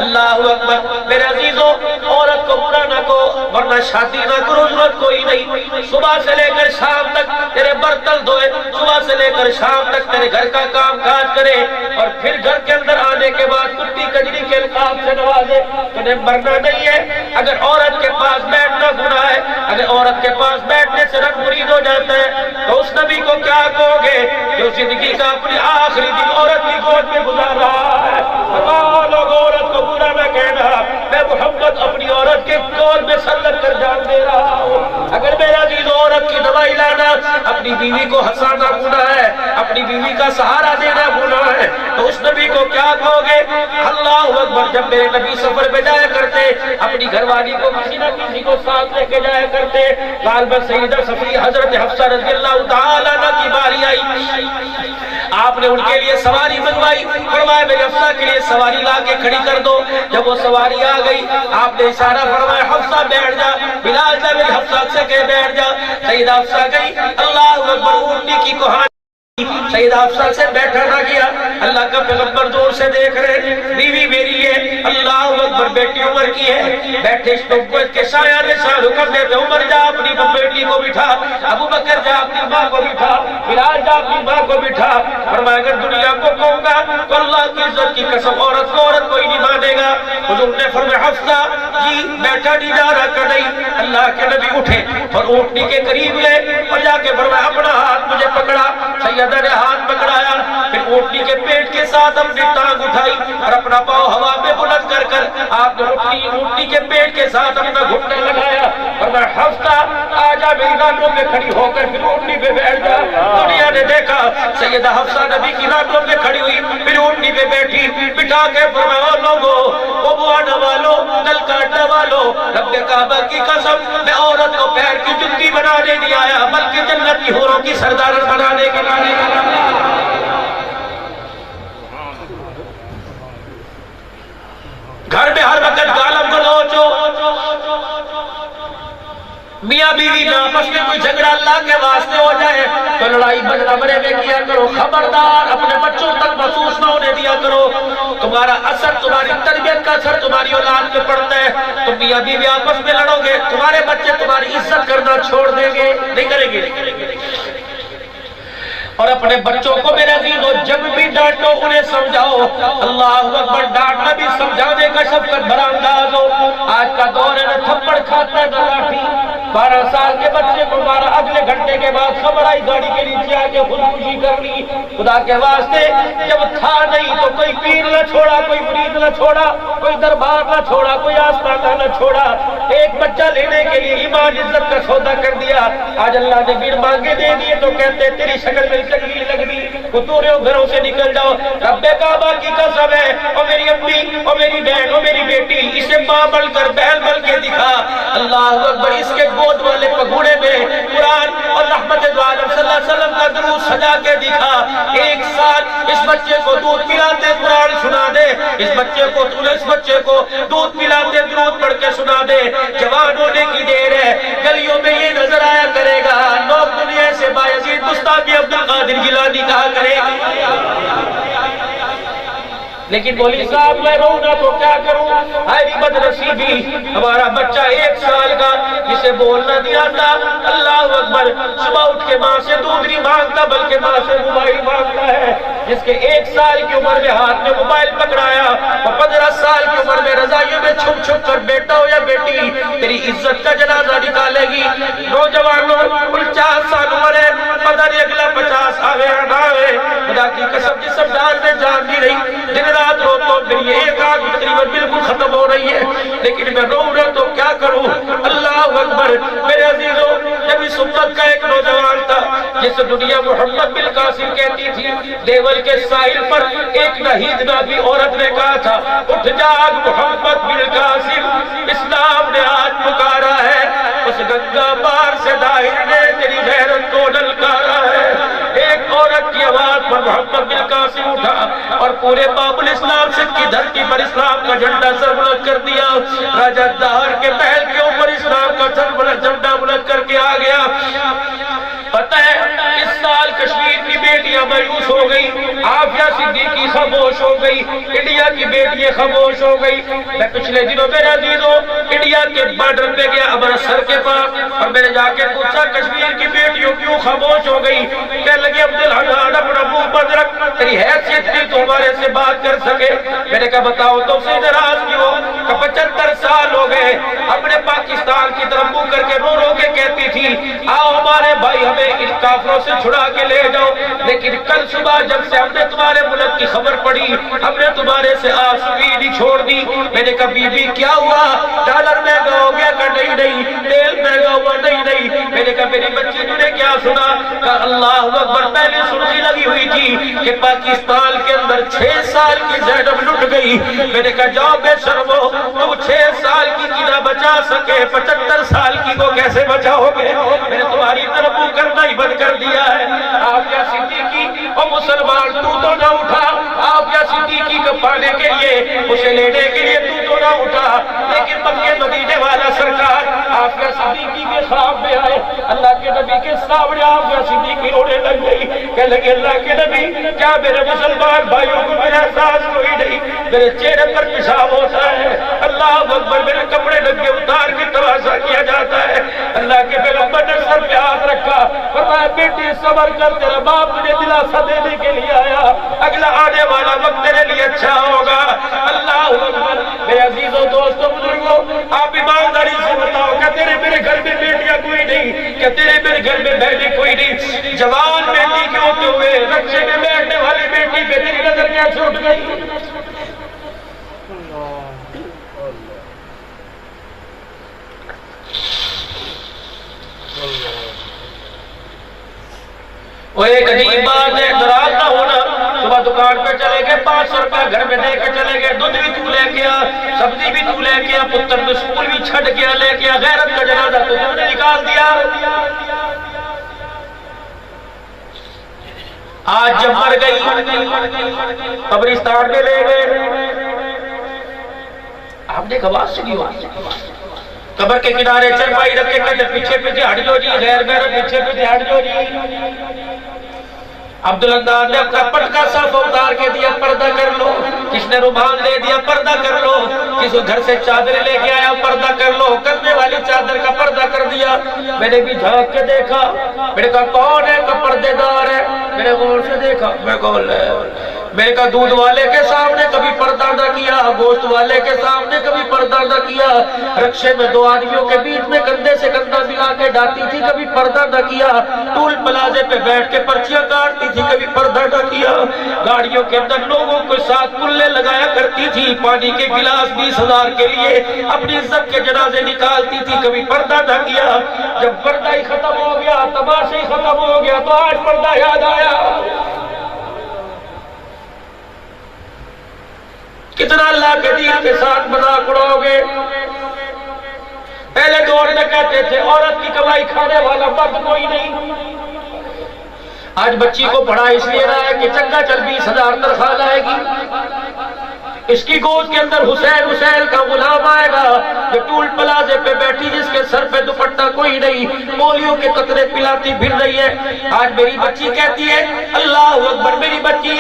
اللہ اکبر. میرے عزیزوں عورت کو برا نہ کو ورنہ شادی نہ کرو, ضرورت کوئی نہیں. صبح سے لے کر شام تک تیرے برتن دھوئے, صبح سے لے کر شام تک تیرے گھر کا کام کاج کرے, اور پھر گھر کے اندر آنے کے بعد کتی کجری کے القاب سے نوازے, تنہیں مرنا نہیں ہے. اگر عورت کے پاس بیٹھنا گناہ ہے, اگر عورت کے پاس بیٹھنے سے رنگ مرید ہو جاتا ہے, تو اس نبی کو کیا کہو گے جو زندگی کا اپنی آخری دن عورت کی گود میں گزار رہا ہے. لوگ عورت کو برا نہ کہنا, میں محمد اپنی عورت کے گود میں سر لگ کر جان دے رہا ہوں. اگر میرا عزیز عورت کی دوائی لانا, اپنی بیوی کو ہنسانا گناہ ہے, اپنی بیوی کا سہارا دینا گناہ ہے, تو اس نبی کو کیا کہو گے. اللہ اکبر. جب میرے نبی سفر پہ جایا کرتے, اپنی گھر والی کو کسی نہ کسی کو ساتھ لے کے جایا کرتے. غالباً سیدہ صفیہ حضرت حفصہ رضی اللہ تعالیٰ عنہ کی باری آئی, آپ نے ان کے لیے سواری منگوائی, فرمایا میرے حفصہ کے لیے سواری لا کے کھڑی کر دو. جب وہ سواری آ گئی آپ نے اشارہ فرمایا حفصہ بیٹھ جا, بلال جا میری حفصہ سے کہ بیٹھ جا. سیدہ حفصہ گئی, اللہ اکبر. اونٹنی کی کوہانی, سیدہ حفصہ سے بیٹھا نہ گیا. اللہ کا پیغمبر دور سے دیکھ رہے, بیوی میری ہے, اللہ اکبر, بیٹی عمر کی ہے. بیٹھے اس نبوت کے سایہ نے حکم دیتے, عمر جا اپنی بیٹی کو بٹھا, ابو بکر جا اپنی ماں کو بٹھا, بلال جا اپنی ماں کو بٹھا. فرمایا اگر دنیا کو کہوں گا تو اللہ کی عزت کی قسم عورت کو عورت کوئی نہیں مانے گا. حضور نے فرمایا حفصہ جی بیٹھا نہیں جا رہا کہ نہیں. اللہ کے نبی اٹھے اور اونٹنی کے قریب لے اور جا کے فرمایا اپنا ہاتھ مجھے پکڑا. سیدہ نے ہاتھ پکڑایا, پھر اونٹنی کے پیٹ کے ساتھ اپنی ٹانگ اٹھائی اور اپنا پاؤں ہوا میں بلند کر کر آپ نے اونٹنی کے پیٹ کے ساتھ اپنا گھٹنا لگایا اور میں حفصہ آجا میری ناٹوں میں کھڑی ہو کر پھر اونٹنی پہ بیٹھ جا. دنیا نے دیکھا سیدہ حفصہ نبی کی ناٹوں میں کھڑی ہوئی, پھر اونٹنی پہ بیٹھی, بٹھا کے فرمایا لوگوں وہ آنے والوں, نل کاٹنے والوں, رب کعبہ کی قسم میں عورت کو پیر کی جتی بنانے نہیں آیا بلکہ جنتی حوروں کی سردار بنانے کے لیے. گھر میں ہر وقت گالم گلوچ ہو, میاں بیوی میں آپس میں کوئی جھگڑا اللہ کے واسطے ہو جائے تو لڑائی کمرے میں کیا کرو، خبردار اپنے بچوں تک محسوس نہ ہونے دیا کرو۔ تمہارا اثر، تمہاری تربیت کا اثر تمہاری اولاد پہ پڑتا ہے۔ تم میاں بیوی آپس میں لڑو گے، تمہارے بچے تمہاری عزت کرنا چھوڑ دیں گے، نہیں کریں گے۔ اور اپنے بچوں کو میرے عزیزو جب بھی ڈانٹو انہیں سمجھاؤ، اللہ اکبر، ڈانٹنا بھی سمجھانے کا شفقت بھرا انداز ہو۔ آج کا دور ہے نہ تھپڑ کھاتا ہے نہ لاٹھی۔ 12 سال کے بچے کو مارا، اگلے گھنٹے کے بعد خبر آئی گاڑی کے نیچے آ کے خودکشی کر لی۔ خدا کے واسطے جب تھا نہیں تو کوئی پیر نہ چھوڑا، کوئی مرید نہ چھوڑا، کوئی دربار نہ چھوڑا، کوئی آستانہ نہ چھوڑا۔ ایک بچہ لینے کے لیے ایمان عزت کا سودا کر دیا۔ آج اللہ نے پیر مانگے دے دیے تو کہتے تیری شکل میں تکلیف لگ رہی، کتوریوں گھروں سے نکل جاؤ۔ رب کعبہ کی قسم ہے، اور میری امی اور میری بہن اور میری بیٹی، اسے ماں بن کر بہن بن کے دکھا۔ اللہ اکبر، اس کے گود والے پگوڑے میں قرآن اور رحمت دو عالم صلی اللہ علیہ وسلم کا درود سجا کے دکھا۔ 1 سال اس بچے کو دودھ پلاتے قرآن سنا دے، اس بچے کو دودھ پلاتے درود پڑھ کے سنا دے۔ جوان ہونے کی دیر ہے، گلیوں میں یہ نظر آیا کرے گا، لوگ دنیا سے بایزید مستعفی عبد القادر جیلانی کہا کرے گا۔ لیکن مولوی صاحب میں رہوں نہ تو کیا کروں، ہماری بدنصیبی، ہمارا بچہ 1 سال کا جسے بولنا نہیں آتا، اللہ اکبر، صبح اٹھ کے ماں سے دودھ نہیں مانگتا بلکہ ماں سے موبائل مانگتا ہے۔ جس کے 1 سال کی عمر میں ہاتھ میں موبائل پکڑایا اور 15 سال کی عمر میں رضائیوں میں چھپ چھپ کر بیٹا ہو یا بیٹی تیری عزت کا جنازہ نکالے گی۔ نوجوانوں 49 سال عمر ہے، پتہ نہیں اگلا 50 آوے یا نہ آوے، خدا کی قسم جسم جان میں جان نہیں رہی، دن رات رو تو میری ایک آنکھ تقریباً بالکل ختم ہو رہی ہے، لیکن میں رو رہا تو کیا کروں۔ اللہ اکبر، میرے عزیزوں، جب اس امت کا ایک نوجوان تھا جس دنیا محمد بن قاسم کہتی تھی، دیول کے ساحل پر ایک نہید نابی عورت نے کہا تھا، اٹھ جاگ محمد بن قاسم، اسلام نے آج پکارا ہے، اس گنگا پار سے داہر نے تیری غیرت کو للکارا ہے۔ ایک عورت کی آواز پر محمد بن قاسم اٹھا اور پورے باب الاسلام سندھ کی دھرتی پر اسلام کا جھنڈا سر بلند کر دیا۔ راجہ دہر کے محل کے اوپر اسلام کا جھنڈا بلند کر کے آ گیا۔ پتہ ہے اس سال کشمیر کی بیٹیاں مایوس ہو گئی، عافیہ صدیقی خاموش ہو گئی، انڈیا کی بیٹیاں خاموش ہو گئی۔ میں پچھلے دنوں میرے عزیزوں انڈیا کے بارڈر پہ گیا امرتسر کے پاس، اور میں نے جا کے پوچھا کشمیر کی بیٹیوں کیوں خاموش ہو گئی؟ کہنے لگے عبدالحنان اپنا منہ بند رکھ، تیری حیثیت نہیں تو ہمارے سے بات کر سکے۔ میں نے کہا بتاؤ تو سے ناراض کیوں؟ کہ 75 سال ہو گئے اپنے پاکستان کی طرف منہ کر کے رو رو کے کہتی تھی آؤ ہمارے بھائی ہمیں ان کافروں سے چھڑا کے لے جاؤ، لیکن کل صبح جب سے ہم نے تمہارے ملک کی خبر پڑھی ہم نے تمہارے سے آسویدی چھوڑ دی۔ میں نے کہا بی بی کیا ہوا؟ ڈالر مہنگا ہو گیا؟ کہ نہیں نہیں، تیل مہنگا ہوا؟ نہیں نہیں۔ میں نے کہا میری بچی نے کیا سنا؟ کہ اللہ اکبر، پہلے سنی لگی ہوئی تھی کہ پاکستان کے اندر 6 سال کی زینب لٹ گئی۔ میں نے کہا جاؤ بے شرمو، تم 6 سال کی نہ بچا سکے 75 سال کی کو کیسے بچاؤ گے؟ میں نے تمہاری طرف منہ کرنا ہی بند کر دیا ہے۔ عافیہ صدیقی اور مسلمان تو نہ اٹھا، عافیہ صدیقی کو پانے کے لیے، اسے لینے کے لیے تو نہ اٹھا، لیکن مکے مدینے والا سرکار عافیہ صدیقی کے خواب میں آئے، اللہ کے نبی کے سامنے عافیہ صدیقی رونے لگ گئی، کہنے لگے اللہ کے نبی کیا میرے مسلمان بھائیوں کو میرا احساس کوئی نہیں؟ میرے چہرے پر پیشاب ہوتا ہے، اللہ اکبر، میرے کپڑے لگے اتار کے تماشا کیا جاتا ہے۔ اللہ کے پیغمبر نے سر پہ ہاتھ رکھا، فرمایا بیٹی صبر کر، تیرا باپ تجھے دلاسا دینے کے لیے آیا، اگلا آنے والا وقت تیرے لیے اچھا ہوگا۔ اللہ اکبر، میرے عزیزوں دوستوں بزرگوں، آپ ایمانداری سے بتاؤ کہ تیرے میرے گھر میں بیٹیاں کوئی نہیں؟ کہ تیرے میرے گھر میں بہنیں کوئی نہیں؟ جوان بیٹی کے ہوتے ہوئے رکشے میں بیٹھنے والی بیٹی پہ تیری نظر کیسے اٹھ گئی؟ وہ ایک عجیب بات ہے، ناراض نہ ہونا۔ صبح دکان پہ چلے گئے، 500 روپے گھر میں دے کے چلے گئے، دودھ بھی تو لے گیا، سبزی بھی تو لے گیا، پتر میں اسکول بھی چھٹ گیا لے گیا، غیرت کا جنازہ تو تم نے نکال دیا۔ آج جب مر گئی قبرستان میں لے گئے، آپ نے آواز سنی ہوگی، قبر کے کنارے چرپائی رکھ کے کہتے پیچھے پیچھے ہٹ جو جی، غیر محرم پیچھے پیچھے ہٹ جو جی۔ عبداللہ نے اپنا پٹکا صاف اتار کے دیا، پردہ کر لو۔ کس نے رومال دے دیا، پردہ کر لو۔ کسی گھر سے چادر لے کے آیا، پردہ کر لو۔ کرنے والی چادر کا پردہ کر دیا۔ میں نے بھی جھانک کے دیکھا، میں نے کہا کون ہے کہ پردے دار ہے؟ میں نے غور سے دیکھا، میں کہا میں نے کہا دودھ والے کے سامنے کبھی پردہ نہ کیا، گوشت والے کے سامنے کبھی پردہ نہ کیا، رکشے میں دو آدمیوں کے بیچ میں کندھے سے کندھا ملا کے ڈالتی تھی، کبھی پردہ نہ کیا، ٹول پلازے پہ بیٹھ کے پرچیاں کاٹتی تھی، کبھی پردہ نہ کیا، گاڑیوں کے اندر لوگوں کے ساتھ کلے لگایا کرتی تھی، پانی کے گلاس 20,000 کے لیے اپنی عزت کے جنازے نکالتی تھی، کبھی پردہ نہ کیا۔ جب پردہ ہی ختم ہو گیا، تماشا ہی ختم ہو گیا، تو آج پردہ یاد آیا۔ کتنا اللہ کے دین کے ساتھ مذاق اڑاؤ گے؟ پہلے دور میں کہتے تھے عورت کی کمائی کھانے والا مرد کوئی نہیں۔ آج بچی کو پڑھا اس لیے رہا ہے کہ چنگا چل 20,000 تنخواہ لائے گی، اس کی گود کے اندر حسین کا غلام آئے گا جو ٹول پلازے پہ بیٹھی، جس کے سر پہ دوپٹہ کوئی نہیں، پولیو کے قطرے پلاتی پھر رہی ہے۔ آج میری بچی کہتی ہے اللہ اکبر، میری بچی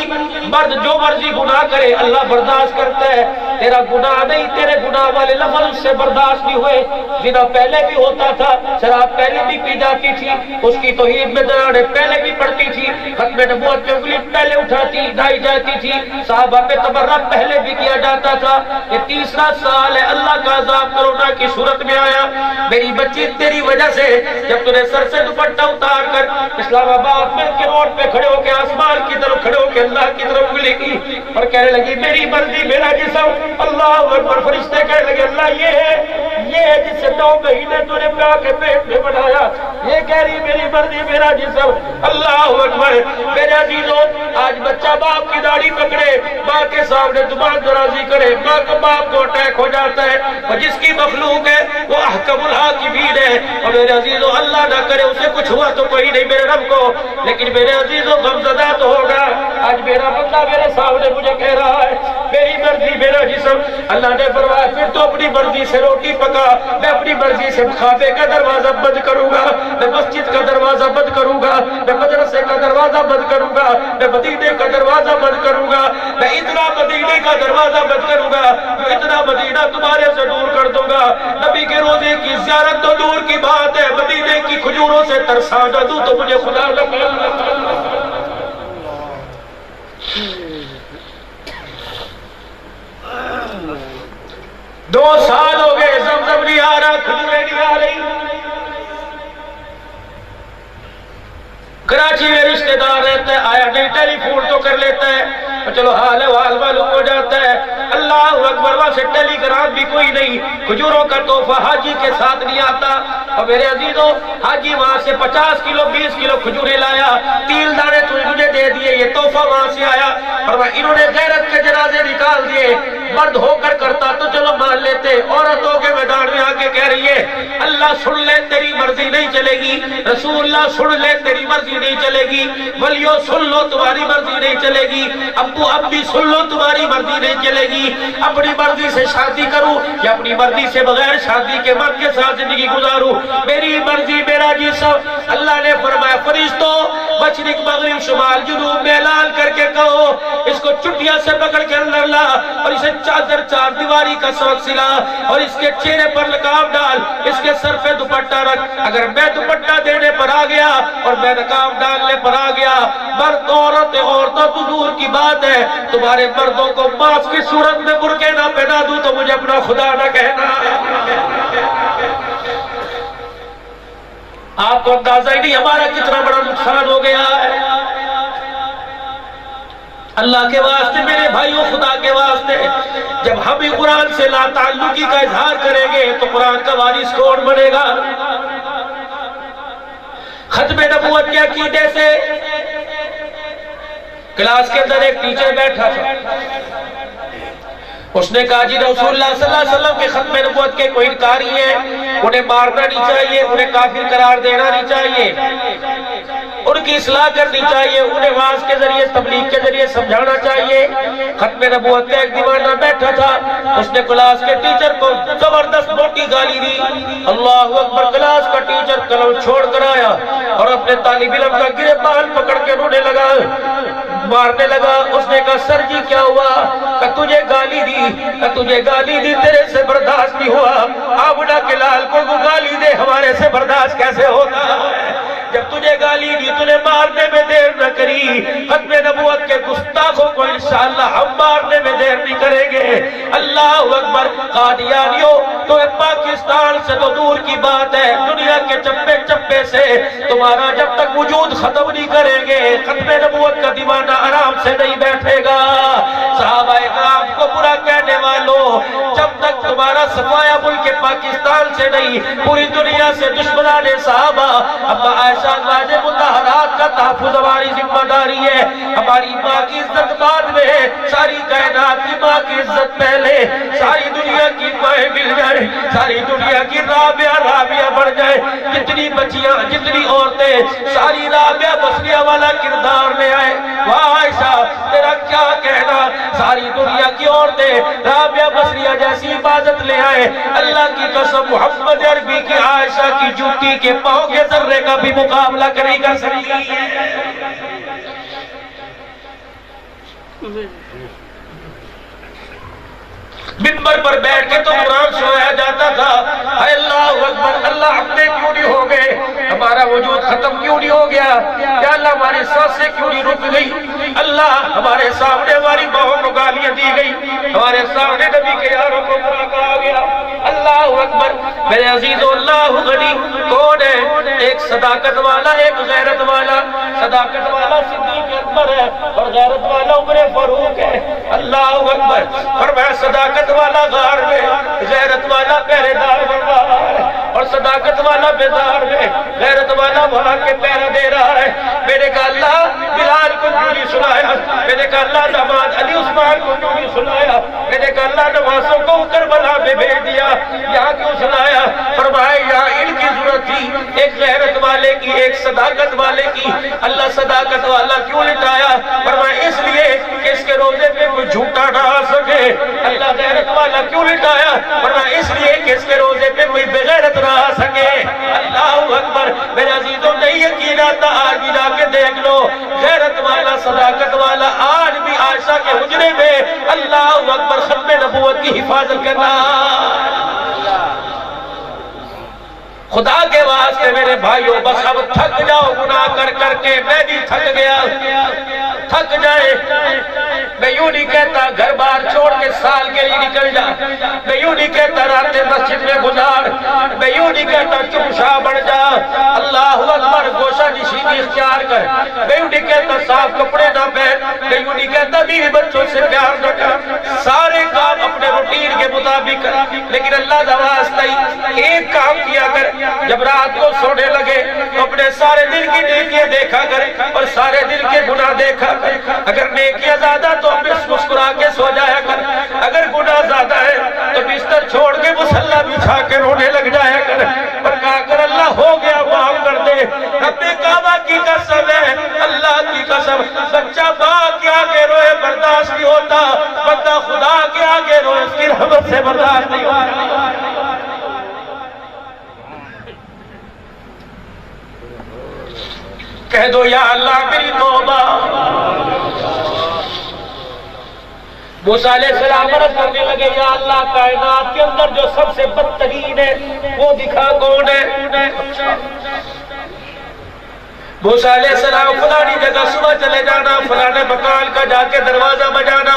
مرد جو مرضی گناہ کرے اللہ برداشت کرتا ہے، تیرا گناہ نہیں، تیرے گناہ والے لفظ اس سے برداشت نہیں ہوئے۔ زنا پہلے بھی ہوتا تھا، شراب پہلے بھی پی جاتی تھی، اس کی توحید میں دراڑیں پہلے بھی پڑتی تھی، ختم نبوت پہ انگلی پہلے اٹھائی جاتی تھی، صحابہ پہ تبرک پہلے بھی کیا جاتا تھا۔ یہ تیسرا سال ہے اللہ کا عذاب کرونا کی صورت میں آیا۔ میری بچی تیری وجہ سے جب تُو نے سر سے دوپٹہ اتار کر اسلام آباد میں کے روڈ پہ کھڑے ہو کے آسمان کی طرف کھڑے ہو کے اللہ کی طرف ملے گی اور کہنے لگی میری مرضی میرا جسم، اللہ اکبر، فرشتے کہنے لگے اللہ یہ ہے جس سے 9 مہینے تو نے پیا کے پیٹ میں بنایا، یہ کہہ رہی میری مرضی میرا جسم، اللہ اکبر۔ میرے عزیزوں، آج بچہ باپ کی داڑھی پکڑے، ماں کے سامنے زبان درازی کرے، ماں کو باپ کو اٹیک ہو جاتا ہے، اور جس کی مخلوق ہے وہ احکم الحاکمین ہے۔ اور میرے عزیزوں اللہ نہ کرے اسے کچھ ہوا تو کوئی نہیں میرے رب کو، لیکن میرے عزیزوں غمزدہ تو ہوگا۔ آج میرا بندہ میرے سامنے مجھے کہہ رہا ہے میری مرضی میرا جسم، اللہ نے فرمایا پھر تو اپنی مرضی سے روٹی پکا، میں اپنی مرضی سے کھانے کا دروازہ بند کروں گا، میں مسجد کا دروازہ بند کروں گا، میں مدرسے کا دروازہ بند کروں گا، میں مدینے کا دروازہ بند کروں گا، میں اتنا مدینے کا دروازہ بند کروں گا، اتنا مدینہ تمہارے سے دور کر دوں گا۔ نبی کے روزے کی زیارت تو دور کی بات ہے، مدینے کی کھجوروں سے ترسا نہ دوں تو مجھے خدا نہ کرے۔ 2 سال ہو گئے، زمزم نہیں آ رہا، کھجوریں نہیں آ رہی۔ کراچی میں رشتہ دار رہتا ہے، آیا نہیں ٹیلی فون تو کر لیتا ہے، چلو حال احوال معلوم ہو جاتا ہے، اللہ اکبر، وہاں سے ٹیلی گرام بھی کوئی نہیں، کھجوروں کا تحفہ حاجی کے ساتھ نہیں آتا۔ اور میرے عزیزوں حاجی وہاں سے 50 کلو 20 کلو کھجوریں لایا، 3 دانے تو مجھے دے دیے، یہ تحفہ وہاں سے آیا، اور انہوں نے غیرت کے جنازے نکال دیے۔ مرد ہو کر کرتا تو چلو مان لیتے، عورت ہو کے میدان میں آ کے کہہ رہی ہے اللہ سن لے تیری مرضی نہیں چلے گی، رسول اللہ سن لے تیری مرضی نہیں چلے گی، ولیو سن لو تمہاری مرضی نہیں چلے گی، ابو ابی سن لو تمہاری مرضی نہیں چلے گی، اپنی مرضی سے شادی کروں یا اپنی مرضی سے بغیر شادی کے مرد کے ساتھ زندگی گزاروں، میری مرضی میرا جسم۔ اللہ نے فرمایا فرشتوں مشرق مغرب شمال جنوب میں اعلان کر کے کہو اس کو چٹیا سے پکڑ کے اندر لا اور اسے چادر 4 دیواری کا سوک سلا اور اس کے چہرے پر نقاب ڈال، اس کے سر پہ دوپٹہ رکھ۔ اگر میں دوپٹہ دینے پر آ گیا اور میں نقاب ڈالنے پر آ گیا، مرد عورتوں تو دور کی بات ہے، تمہارے مردوں کو ماس کی صورت میں برقعے نہ پہنا دوں تو مجھے اپنا خدا نہ کہنا۔ آپ کو اندازہ ہی نہیں ہمارا کتنا بڑا نقصان ہو گیا ہے۔ اللہ کے واسطے میرے بھائیوں، خدا کے واسطے، جب ہم ہی قرآن سے لا تعلقی کا اظہار کریں گے تو قرآن کا وارث کون بنے گا؟ ختم نبوت کے عقیدے سے کلاس کے اندر ایک ٹیچر بیٹھا تھا، اس نے کہا جی رسول اللہ صلی اللہ علیہ وسلم کے ختم نبوت کے کوئی انکاری ہیں، انہیں مارنا نہیں چاہیے، انہیں کافر قرار دینا نہیں چاہیے، ان کی اصلاح کرنی چاہیے، انہیں واعظ کے ذریعے تبلیغ کے ذریعے سمجھانا چاہیے۔ ختم نبوت کا ایک دیوانہ بیٹھا تھا، اس نے کلاس کے ٹیچر کو زبردست موٹی کی گالی دی. اللہ اکبر. کلاس کا ٹیچر قلم چھوڑ کر آیا اور اپنے طالب علم کا گریبان پکڑ کے رونے لگا, مارنے لگا. اس نے کہا سر جی کیا ہوا؟ کہ تجھے گالی دی, کہ تجھے گالی دی, تیرے سے برداشت نہیں ہوا. آبنا کے لال کو گالی دے ہمارے سے برداشت کیسے ہوتا ہے؟ جب تجھے گالی دی تجھے مارنے میں دیر نہ کری. ختم نبوت کے گستاخوں کو انشاءاللہ ہم مارنے میں دیر نہیں کریں گے. اللہ اکبر. قادیانیوں تو پاکستان سے تو دور کی بات ہے, دنیا کے چپے چپے سے تمہارا جب تک وجود ختم نہیں کریں گے ختم نبوت کا دیوانہ آرام سے نہیں بیٹھے گا. صحابہ کرام کو برا کہنے والوں, جب تک تمہارا صفایا ملک پاکستان سے نہیں پوری دنیا سے دشمنان صحابہ. اما عائشہ واجب مطہرات کا تحفظ ہماری ذمہ داری ہے. ہماری ماں کی عزت بعد میں ہے, ساری کائنات کی ماں کی عزت پہلے. ساری دنیا کی مائیں مل جائے, ساری دنیا کی رابعہ بڑھ جائے, جتنی بچیاں جتنی عورتیں ساری رابعہ بصریہ والا کردار لے آئے. واہ عائشہ تیرا کیا کہنا, ساری دنیا کی عورتیں رابعہ بصریہ جیسی عبادت لے آئے. اللہ کی قسم محمد عربی کی عائشہ کی جوتی کے پاؤں کے ذرے کا بھی مقابلہ نہیں کر سکتی. منبر پر بیٹھ کے تو قرآن سنایا جاتا تھا. اے اللہ اکبر. اللہ ہم نے کیوں نہیں ہو گئے, ہمارا وجود ختم کیوں نہیں ہو گیا؟ یا اللہ ہماری سانسیں کیوں نہیں رک گئی؟ اللہ ہمارے سامنے ہماری بہوں کو گالیاں دی گئی, ہمارے سامنے نبی کے یاروں کو برا کہا گیا. اللہ اکبر. میرے عزیزو اللہ غنی کون ہے؟ ایک صداقت والا, ایک غیرت والا. صداقت والا صدیق اکبر ہے اور غیرت والا عمر فاروق ہے. اللہ اکبر. فرمایا صداقت والا غار میں, غیرت والا پہرے دار بردار, اور صداقت والا بیدار میں, غیرت والا وہاں کے پہرہ دے رہا ہے. میں نے کہا اللہ بلال کو کیوں نہیں سنایا؟ میں نے کہا اللہ داماد علی عثمان کو کیوں نہیں سنایا؟ میں نے کہا اللہ نواسوں کو کربلا میں بھیج دیا, یہاں کیوں سنایا؟ فرمایا یہاں ان کی ضرورت تھی ایک غیرت والے کی, ایک صداقت والے کی. اللہ صداقت والا کیوں لٹایا؟ فرمایا اس لیے کہ اس کے روزے پہ کوئی جھوٹا نہ آ سکے. اللہ غیرت والا کیوں لٹایا؟ فرمایا اس لیے کہ اس کے روزے پہ کوئی بغیرت نہ آ سکے. اللہ اکبر. میرے عزیزوں نہیں یقین آتا, آج بھی جا کے دیکھ لو, غیرت والا صداقت والا آج بھی عائشہ کے حجرے میں اللہ اکبر ختم نبوت کی حفاظت کرنا. خدا کے واسطے میرے بھائیوں بس اب تھک جاؤ گناہ کر کر کے. میں بھی تھک گیا, تھک جائے. میں یوں نہیں کہتا گھر بار چھوڑ کے سال کے لیے نکل جا, میں یوں نہیں کہتا راتیں مسجد میں گزار, میں یوں نہیں کہتا چمشا بڑھ جا. اللہ اکبر. گوشہ نشینی اختیار کر. میں یوں نہیں کہتا صاف کپڑے نہ پہن, میں یوں نہیں کہتا بیوی بچوں سے پیار نہ کر, سارے کام اپنے روٹین کے مطابق کر. لیکن اللہ دواز نہیں, ایک کام کیا کر, جب رات کو سونے لگے تو اپنے سارے دل کی نیکیاں دیکھا کر اور سارے دل کے گناہ دیکھا کر. اگر نیکیاں زیادہ تو مسکرا کے سو جایا کر, اگر گناہ زیادہ ہے تو بستر چھوڑ کے مصلی بچھا کے رونے لگ جایا کر اور کہا کر اللہ ہو گیا معاف کر دے. رب کعبہ کی قسم ہے, اللہ کی قسم, بچہ ماں کے آگے روئے برداشت نہیں ہوتا, بندہ خدا کے آگے روئے اس کی رحمت سے برداشت نہیں ہوتا. کہہ دو یا اللہ میری توبہ. موسیٰ علیہ السلام عرض کرنے لگے یا اللہ کائنات کے اندر جو سب سے بدترین ہے وہ دکھا کون ہے؟ موسیٰ علیہ السلام فلانی جگہ صبح چلے جانا, فلانے مکان کا جا کے دروازہ بجانا.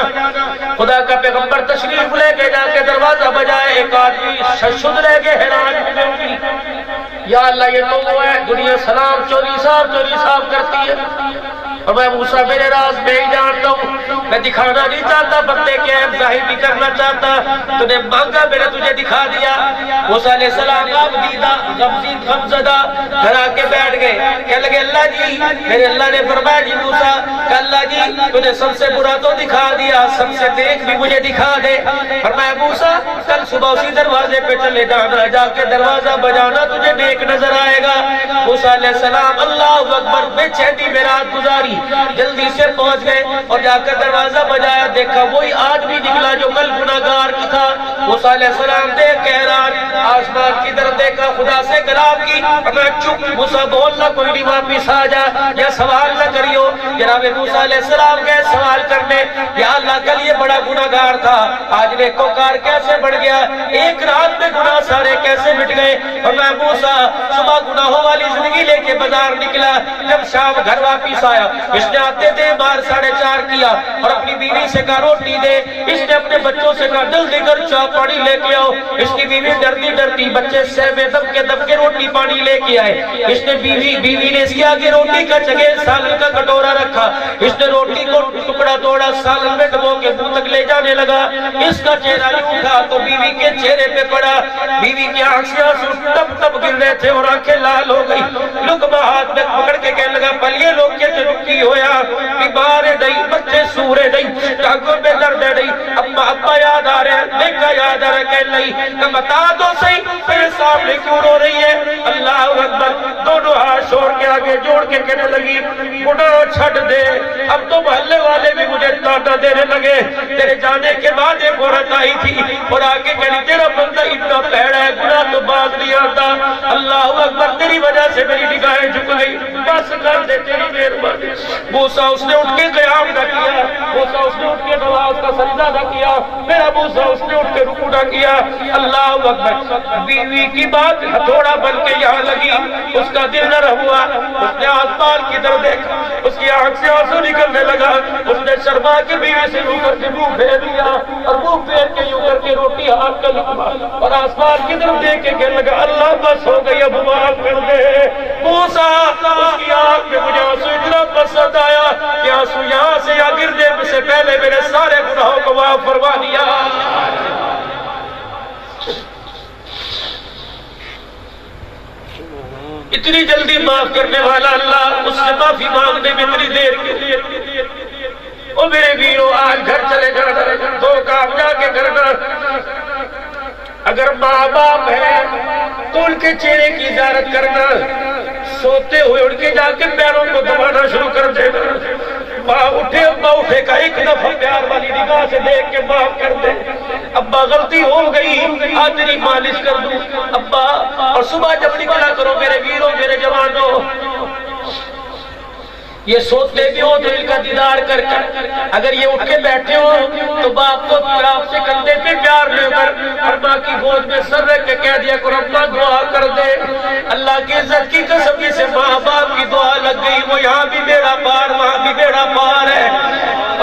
خدا کا پیغمبر تشریف لے کے جا کے دروازہ بجائے, ایک آدمی شد رہ گئے حیران, یا اللہ یہ تو وہ ہے دنیا سلام چوری صاحب کرتی ہے. اور میں موسیٰ میرے راز میں ہی جانتا ہوں, میں دکھانا نہیں چاہتا, بندے کے عیب ظاہر نہیں کرنا چاہتا, تو نے مانگا میں نے تجھے دکھا دیا. موسیٰ علیہ السلام آپ دیدہ غمزدہ گھر آ کے بیٹھ گئے, کہنے لگے اللہ جی, میرے اللہ نے فرمایا جی موسیٰ کہ اللہ جی تجھے سب سے برا تو دکھا دیا, سب سے نیک بھی مجھے دکھا دے. فرمایا موسیٰ کل صبح اسی دروازے پہ چلے جانا, جا کے دروازہ بجانا, تجھے نیک نظر آئے گا. موسیٰ علیہ السلام اللہ اکبر بے چینی میں رات گزاری, جلدی سے پہنچ گئے اور جا کر دروازہ بجایا, دیکھا وہی آدمی نکلا جو کل گناہگار تھا. موسیٰ علیہ السلام دیکھ کے حیران, آج دیکھا خدا سے کلام کی، میں چپ موسیٰ بولنا کوئی نہیں واپس آ جا، یا سوال نہ کریو۔ جناب موسیٰ علیہ السلام گئے سوال کرنے، یا اللہ کل یہ بڑا گناہگار تھا، آج نیکوکار کیسے بڑھ گیا، ایک رات میں گناہ سارے کیسے مٹ گئے۔ اور میں موسیٰ صبح گناہوں والی زندگی لے کے بازار نکلا، جب شام گھر واپس آیا، اس نے آتے تھے بار 4:30 کیا اور اپنی بیوی سے کہا روٹی دے، اس نے اپنے بچوں سے کہا جلدی کر چاہ پانی لے کے آؤ، اس کی بیوی ڈرتی ڈرتی بچے سہمے دب کے روٹی پانی لے کے آئے، اس نے بیوی نے اس کے آگے روٹی کا جگہ سالن کا کٹورا رکھا، اس نے روٹی کو ٹکڑا توڑا سالن میں ڈبو کے منہ تک لے جانے لگا، اس کا چہرہ یوں اٹھا تو بیوی کے چہرے پہ پڑا، بیوی کی آنکھ سے آنسو ٹپ ٹپ گر رہے تھے اور آنکھیں لال ہو گئی، لقمہ ہاتھ میں پکڑ کے کہنے لگا پلیے لوگ کے چرکی ہویا، بیمار نہیں بچے سورے نہیں ٹانگوں میں درد نہیں، ابا یاد آ رہے ہیں دیکھا یاد آ رہے کہنے لئی کہ بتا دو صحیح میرے سامنے کیوں رو رہی ہے۔ اللہ اکبر، دونوں ہاتھ شور کے آگے جوڑ کے کہنے لگی گناہ چھڑ دے، اب تو محلے والے بھی مجھے تانا دینے لگے، تیرے جانے کے بعد ایک عورت آئی تھی اور آگے کہنی تیرا بندہ اتنا پیڑا ہے گناہ تو باز نہیں آتا۔ اللہ اکبر، تیری وجہ سے میری نگاہیں جھک گئی، بس کر دے تیری مہربانی۔ موسیٰ اس نے اٹھ کے قیام نہ کیا، موسیٰ اس نے اٹھ کے نماز کا سجدہ نہ کیا، میرا موسیٰ اس نے اٹھ کے رکوع نہ کیا۔ اللہ اکبر، بیوی کی بات ہتھوڑا بن کے یہاں لگی، اس کا دل نرم ہوا، اس نے آسمان کی طرف دیکھا، اس کی آنکھ سے آنسو نکلنے لگا، اس نے شرما کے بیوی سے رو کر کے منہ پھیر لیا اور منہ پھیر کے یوں کر کے روٹی ہاتھ کا لقمہ اور آسمان کی طرف دیکھ کے کہنے لگا اللہ بس ہو گئی اب معاف کر دے۔ موسیٰ اس کی آنکھ میں مجھے آنسو اتنا پسند آیا کہ آنسو یہاں سے یا گرنے سے پہلے میرے سارے گناہوں کو معاف فرما دیا۔ اتنی جلدی معاف کرنے والا اللہ، اس سے معافی مانگنے میں اتنی دیر کی۔ او میرے ویرو آج گھر چلے جانا، دو کام جا کے کرنا، اگر ماں باپ ہے تو ان کے چہرے کی زیارت کرنا، سوتے ہوئے ان کے جا کے پیروں کو دبانا شروع کر دینا، ماں اٹھے ابا اٹھے کا ایک دفعہ پیار والی نگاہ سے دیکھ کے معاف کر دے، ابا غلطی ہو گئی آج تیری مالش کر دوں ابا۔ اور صبح جب نکلا کرو میرے ویروں میرے جوانوں، یہ سوتے بھی ہو دل کا دیدار کر کر، اگر یہ اٹھ کے بیٹھے ہو تو باپ کو آپ سے کندھے پہ پیار لے کر اور ماں کی گود میں سر رکھ کے کہہ دیا کرو ابا دعا کر دے۔ اللہ کی عزت کی قسم جسے ماں باپ کی دعا لگ گئی وہ یہاں بھی میرا پار وہاں بھی میرا پار ہے۔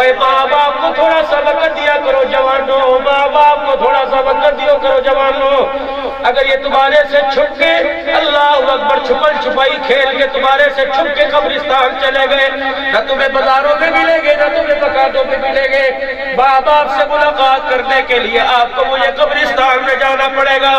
اے ماں باپ کو تھوڑا سا وقت دیا کرو جوانوں، ماں باپ کو تھوڑا سا وقت دیا کرو جوانوں۔ اگر یہ تمہارے سے چھپ کے اللہ اکبر چھپن چھپائی کھیل کے تمہارے سے چھپ کے قبرستان چلے گئے، نہ تمہیں بازاروں میں ملیں گے نہ تمہیں مکانوں میں ملیں گے، ماں باپ سے ملاقات کرنے کے لیے آپ کو مجھے قبرستان میں جانا پڑے گا۔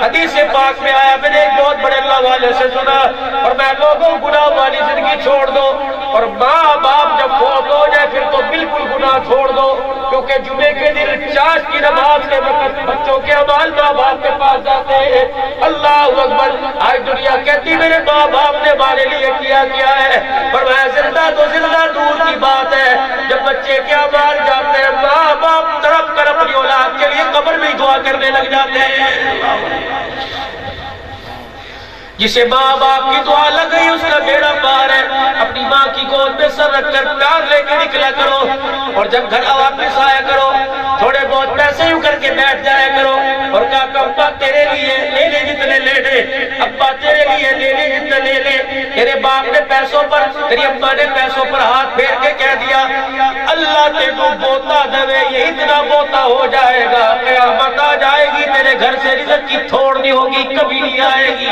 حدیث پاک میں آیا، میں نے ایک بہت بڑے اللہ والے سے سنا، اور میں لوگوں گناہ والی زندگی چھوڑ دو اور ماں باپ جب فوت ہو جائے پھر تو بالکل گناہ چھوڑ دو، کیونکہ جمعے کے دن چاش کی نماز کے وقت بچوں کے اعمال ماں باپ کے پاس جاتے ہیں۔ اللہ اکبر، آج دنیا کہتی میرے ماں باپ نے ہمارے لیے کیا ہے، پر میں زندہ تو زندہ دور کی بات ہے، جب بچے کے اعمال جاتے ہیں ماں باپ تڑپ کر اپنی اولاد کے لیے قبر میں دعا کرنے لگ جاتے ہیں۔ جسے ماں باپ کی دعا لگ گئی اس کا بیڑا پار ہے۔ اپنی ماں کی گود میں سر رکھ کر پیار لے کے نکلا کرو، اور جب گھر واپس آیا کرو تھوڑے بہت پیسے یوں کر کے بیٹھ جایا کرو اور کہا کہ ابا تیرے لیے لے لے جتنے لینے، ابا تیرے لیے لے لے جتنے لے لے۔ تیرے باپ نے پیسوں پر، تیری ابا نے پیسوں پر ہاتھ پھیر کے کہہ دیا اللہ تینو بوتا دے، یہ اتنا بوتا ہو جائے گا قیامت آ جائے گی تیرے گھر سے رزق کی تھوڑ نہیں ہوگی، کبھی نہیں آئے گی۔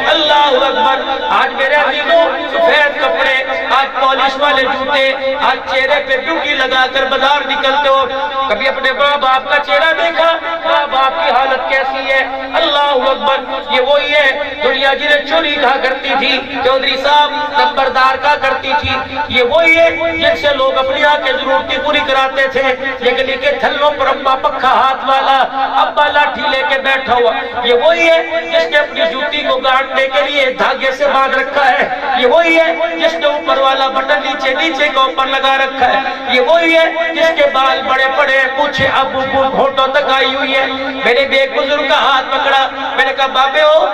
اللہ اکبر، آج میرے عزیزوں سفید کپڑے، آج پالش والے جوتے، آج چہرے پہ بیوٹی لگا کر بازار نکلتے ہو، کبھی اپنے ماں باپ کا چہرہ دیکھا ماں باپ کی حالت کیسی ہے؟ اللہ اکبر، یہ وہی ہے دنیا جنہیں چوری کہا کرتی تھی، چودھری صاحب نمبردار کہا کرتی تھی، یہ وہی ہے جن سے لوگ اپنی آنکھیں ضرورتی پوری کراتے تھے، یہ گلی کے تھلوں پر ابا پکھا ہاتھ والا، ابا لاٹھی لے کے بیٹھا ہوا، یہ وہی ہے جس نے اپنی جوتی کو گاڑنے کے لیے دھاگے سے باندھ رکھا ہے، یہ وہی ہے جس نے اوپر والا بٹن نیچے کا اوپر لگا رکھا ہے، یہ وہی ہے جس کے بال بڑے بڑے پوچھے اب گھوٹوں تک آئی ہوئی ہے۔ میں نے بھی ایک بزرگ کا ہاتھ پکڑا، میں نے کہا بابے ہو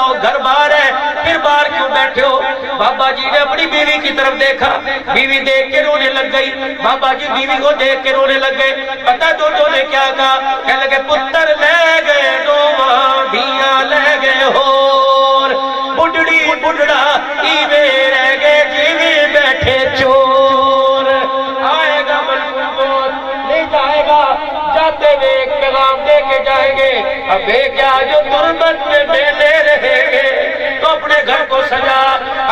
آؤ گھر باہر ہے، پھر باہر کیوں بیٹھے ہو؟ بابا جی نے اپنی بیوی کی طرف دیکھا، بیوی دیکھ کے رونے لگ گئی، بابا جی بیوی کو دیکھ کے رونے لگ گئے۔ پتہ جو نے کیا کہا؟ کہنے لگے پتر لے گئے نواں دھیاں لے گئے ہور، بڑھڑی بڑھڑا ایوے رہ گئے جیوے بیٹھے چور۔ آئے گا ملک الموت، لے جائے گا، جاتے ہوئے ایک پیغام دے کے جائیں گے، ابے کیا جو تربت میں میلے رہیں گے تو اپنے گھر کو سجا،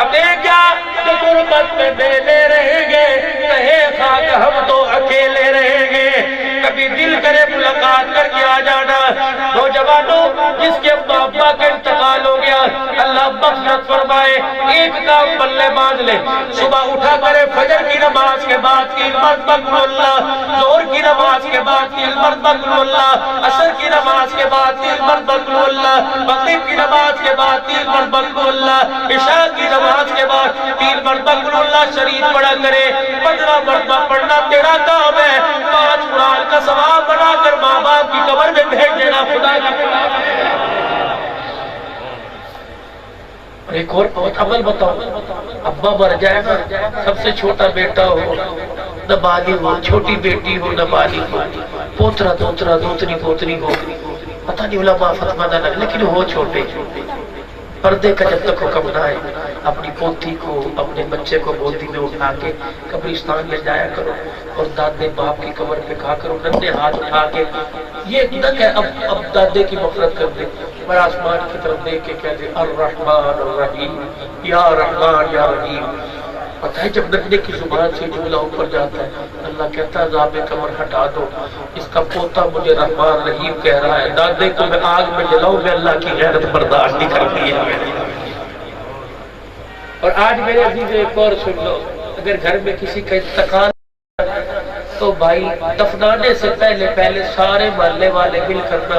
ابے کیا جو تربت میں میلے رہیں گے کہے خاک ہم تو اکیلے رہیں گے۔ کبھی دل کرے ملاقات کر کے آ جانا۔ نوجوانوں جس کے ابا ابا کا انتقال ہو گیا اللہ مغفرت فرمائے، ایک کام پلے باندھ لے، صبح اٹھا کرے فجر کی نماز کے بعد تین مرتبہ قل اللہ، ظہر کی نماز کے بعد تین مرتبہ قل اللہ، عصر کی نماز کے بعد تین مرتبہ قل اللہ، مغرب کی نماز کے بعد تین مرتبہ قل اللہ، عشاء کی نماز کے بعد تین مرتبہ قل اللہ شریف پڑھا کرے۔ 15 مرتبہ پڑھنا تیرا کام ہے، 5 قرآن کا ثواب بنا کر ماں باپ کی قبر میں بھیج دینا خدا کی قسم۔ اور ایک اور بہت عمل بتاؤ، ابا مر جائے نا، سب سے چھوٹا بیٹا ہو نابالغ ہو، چھوٹی بیٹی ہو نابالغ ہو، پوترا دوترا دوتری پوتری ہو، پتہ نہیں علماء فتویٰ نہ لگے لیکن ہو چھوٹے، پردے کا جب تک حکم نہ آئے اپنی پوتی کو اپنے بچے کو گودی میں اٹھا کے قبرستان میں جایا کرو اور دادے باپ کی قبر پہ کھا کرو، ننھے ہاتھ اٹھا کے یہ نہ کہ اب دادے کی مغفرت کر دے، پر آسمان کی طرف دیکھ کے کہہ دے الرحمن الرحیم یا رحمان یا رحیم۔ پتہ ہے جب ننھے کی زبان سے جملہ اوپر جاتا ہے اللہ کہتا ہے عذاب قبر ہٹا دو، اس کا پوتا مجھے رحمان رحیم کہہ رہا ہے، دادے کو میں آگ میں جلاؤں میں اللہ کی غیرت برداشت نہیں کرتی ہے۔ اور آج میرے عزیز ایک اور سن لو، اگر گھر میں کسی کا انتقال تو بھائی دفنانے سے پہلے سارے محلے والے مل کرنا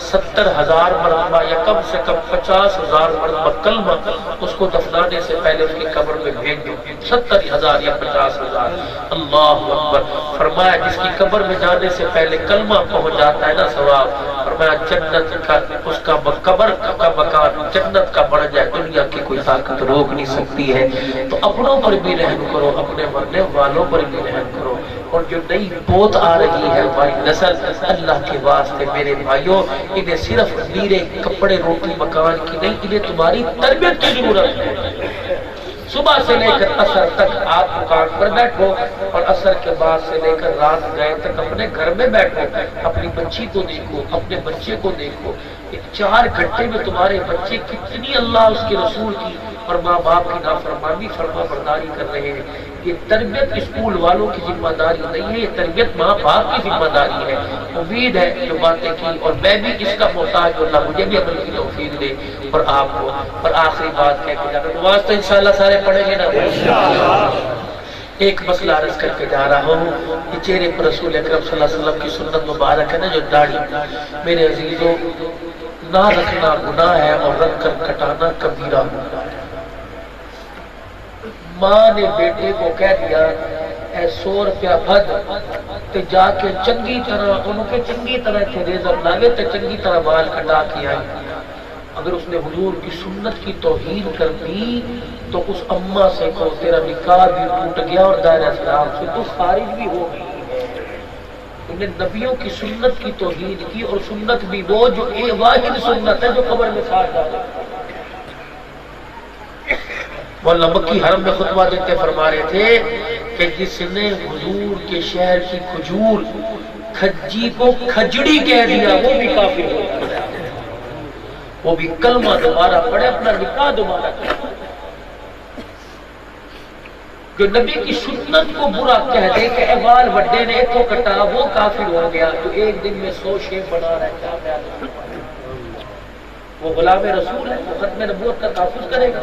70,000 مرتبہ یا کم سے کم 50,000 مرتبہ کلمہ اس کو دفنانے سے پہلے اس کی قبر میں بھیج دو، 70,000 یا 50,000۔ اللہ اکبر۔ فرمایا جس کی قبر میں جانے سے پہلے کلمہ پہنچ جاتا ہے نا ثواب، فرمایا جنت کا اس کا قبر کا مکان جنت کا بڑھ جائے، دنیا کی کوئی طاقت روک نہیں سکتی ہے۔ تو اپنوں پر بھی رحم کرو، اپنے مرنے والوں پر بھی رحم کرو، اور جو نئی بوت آ رہی ہے ہماری نسل، اللہ کے واسطے میرے بھائیوں انہیں صرف میرے کپڑے روٹی مکان کی نہیں، انہیں تمہاری تربیت کی ضرورت ہے۔ صبح سے لے کر عصر تک آپ دکان پر بیٹھو اور عصر کے بعد سے لے کر رات گئے تک اپنے گھر میں بیٹھو، اپنی بچی کو دیکھو، اپنے بچے کو دیکھو، 4 گھنٹے میں تمہارے بچے کتنی اللہ اس کے رسول کی اور ماں باپ کی نافرمانی فرما برداری کر رہے ہیں۔ یہ تربیت اسکول والوں کی ذمہ داری نہیں ہے، یہ تربیت ماں باپ کی ذمہ داری ہے۔ امید ہے جو باتیں کی اور میں بھی اس کا محتاج ہوں، اللہ مجھے بھی عمل کی توفیق دے اور آپ کو۔ اور آخری بات کہہ کے جانا، نماز تو انشاءاللہ سارے پڑھیں گے نا۔ ایک مسئلہ عرض کر کے جا رہا ہوں، یہ چہرے پر رسول اکرم صلی اللہ علیہ وسلم کی سنت مبارک ہے نا جو داڑھی، میرے عزیزوں نہ رکھنا گناہ ہے اور رکھ کر کٹانا کبیرہ گناہ ہے۔ ماں نے بیٹے کو کہہ دیا اے 100 روپیہ بھد تے جا کے چنگی طرح انہوں کے چنگی طرح کے ریزر لاوے تے چنگی طرح بال کٹا کے آئی۔ اگر اس نے حضور کی سنت کی توہین کر دی تو اس اماں سے کو تیرا نکاح بھی ٹوٹ گیا اور دائرہ اسلام سے تو خارج بھی ہو گئی ہے۔ انہیں نبیوں کی سنت کی توہین کی، اور سنت بھی وہ جو واحد سنت ہے جو قبر میں ساتھ ڈالے۔ مولانا مکی حرم میں خطبہ دیتے فرما رہے تھے کہ جس نے حضور کے شہر کی کھجور کھجی کو کھجڑی کہہ دیا وہ بھی کافر ہو گیا، وہ بھی کلمہ دوبارہ پڑھے، اپنا نکاح دوبارہ کرے۔ جو نبی کی سنت کو برا کہہ دے کہ اے بال وڈے نے اتو کٹا وہ کافر ہو گیا۔ جو ایک دن میں 100 شیف بنا رہا ہے کیا خیال ہے؟ وہ غلام رسول ہے، وہ ختم نبوت کا تحفظ کرے گا۔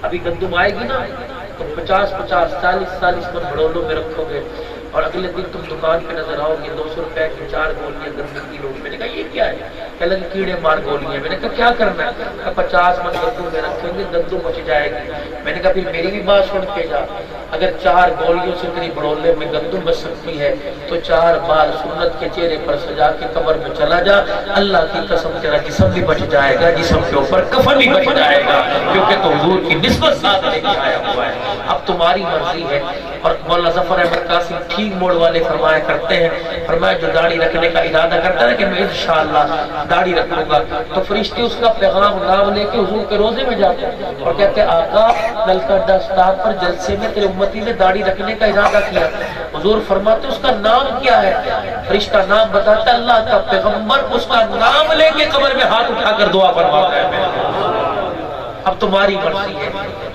ابھی گندم آئے گی نا تو 50-50 40-40 من بڑولوں میں رکھو گے، اور اگلے دن تم دکان پہ نظر آؤ گے 200 روپے کی 4 گولیاں گندم کی نوٹ میں نے کہا یہ کیا ہے؟ کہنے لگے کیڑے مار گولیاں. میں نے کہا کیا کرنا ہے؟ کہا 50 من گندم میں رکھیں گے, گندم بچ جائے گی. میں نے کہا پھر میری بھی بات سن کے جا, اگر 4 گولیوں سے تیری بڑولے میں گندم بچ سکتی ہے تو 4 بال سنت کے چہرے پر سجا کے قبر میں چلا جا, اللہ کی قسم تیرا جسم بھی بچ جائے گا, جسم کے اوپر کفن بھی بچ جائے گا, کیونکہ تو حضور کی نسبت ساتھ لے کے آیا ہوا ہے. اب تمہاری مرضی ہے. اور مولانا ظفر احمد قاسم ٹھیک موڑ والے فرمایا کرتے ہیں, فرمایا جو داڑھی رکھنے کا ارادہ کرتا ہے کہ میں انشاءاللہ داڑھی رکھوں گا, تو فرشتے اس کا پیغام نام لے کے حضور کے روزے میں جاتے ہیں اور کہتے ہیں آقا نلکا دستار پر جلسے میں تیرے امتی نے داڑھی رکھنے کا ارادہ کیا. حضور فرماتے اس کا نام کیا ہے؟ فرشتہ نام بتاتا ہے, اللہ کا پیغمبر اس کا نام لے کے قبر میں ہاتھ اٹھا کر دعا فرماتا ہے. اب تمہاری مرضی ہے,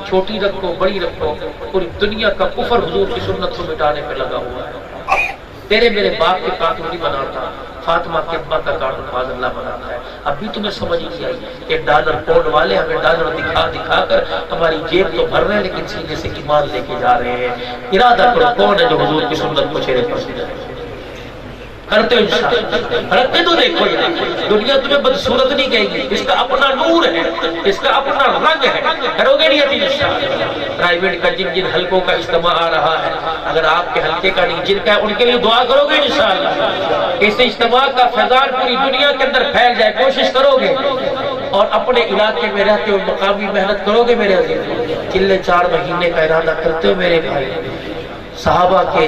چھوٹی رکھو بڑی رکھو, پوری دنیا کا کفر حضور کی سنت کو مٹانے پہ لگا ہوا ہے. تیرے میرے باپ کے کارٹون نہیں بناتا, فاطمہ کے ابا کا کارٹون باز اللہ بناتا ہے. اب بھی تمہیں سمجھ نہیں آئی کہ ڈالر پاؤنڈ والے ہمیں ڈالر دکھا دکھا کر ہماری جیب تو بھر رہے ہیں لیکن سینے سے ایمان لے کے جا رہے ہیں. ارادہ کرو کون ہے جو حضور کی سنت کو چہرے پر سجائے کرتے ہو انشاءاللہ. رکھتے تو دیکھو یار, دنیا تمہیں بدصورت نہیں کہے گی, اس کا اپنا نور ہے, اس کا اپنا رنگ ہے. کرو گے نہیں انشاءاللہ. پرائیویٹ کا جن جن حلقوں کا اجتماع آ رہا ہے, اگر آپ کے حلقے کا نہیں جن کا ہے ان کے لیے دعا کرو گے انشاءاللہ. اس اجتماع کا فیضان پوری دنیا کے اندر پھیل جائے, کوشش کرو گے. اور اپنے علاقے میں رہتے ہو مقامی محنت کرو گے میرے عزیز. چلے 4 مہینے کا ارادہ کرتے ہو میرے بھائی, صحابہ کے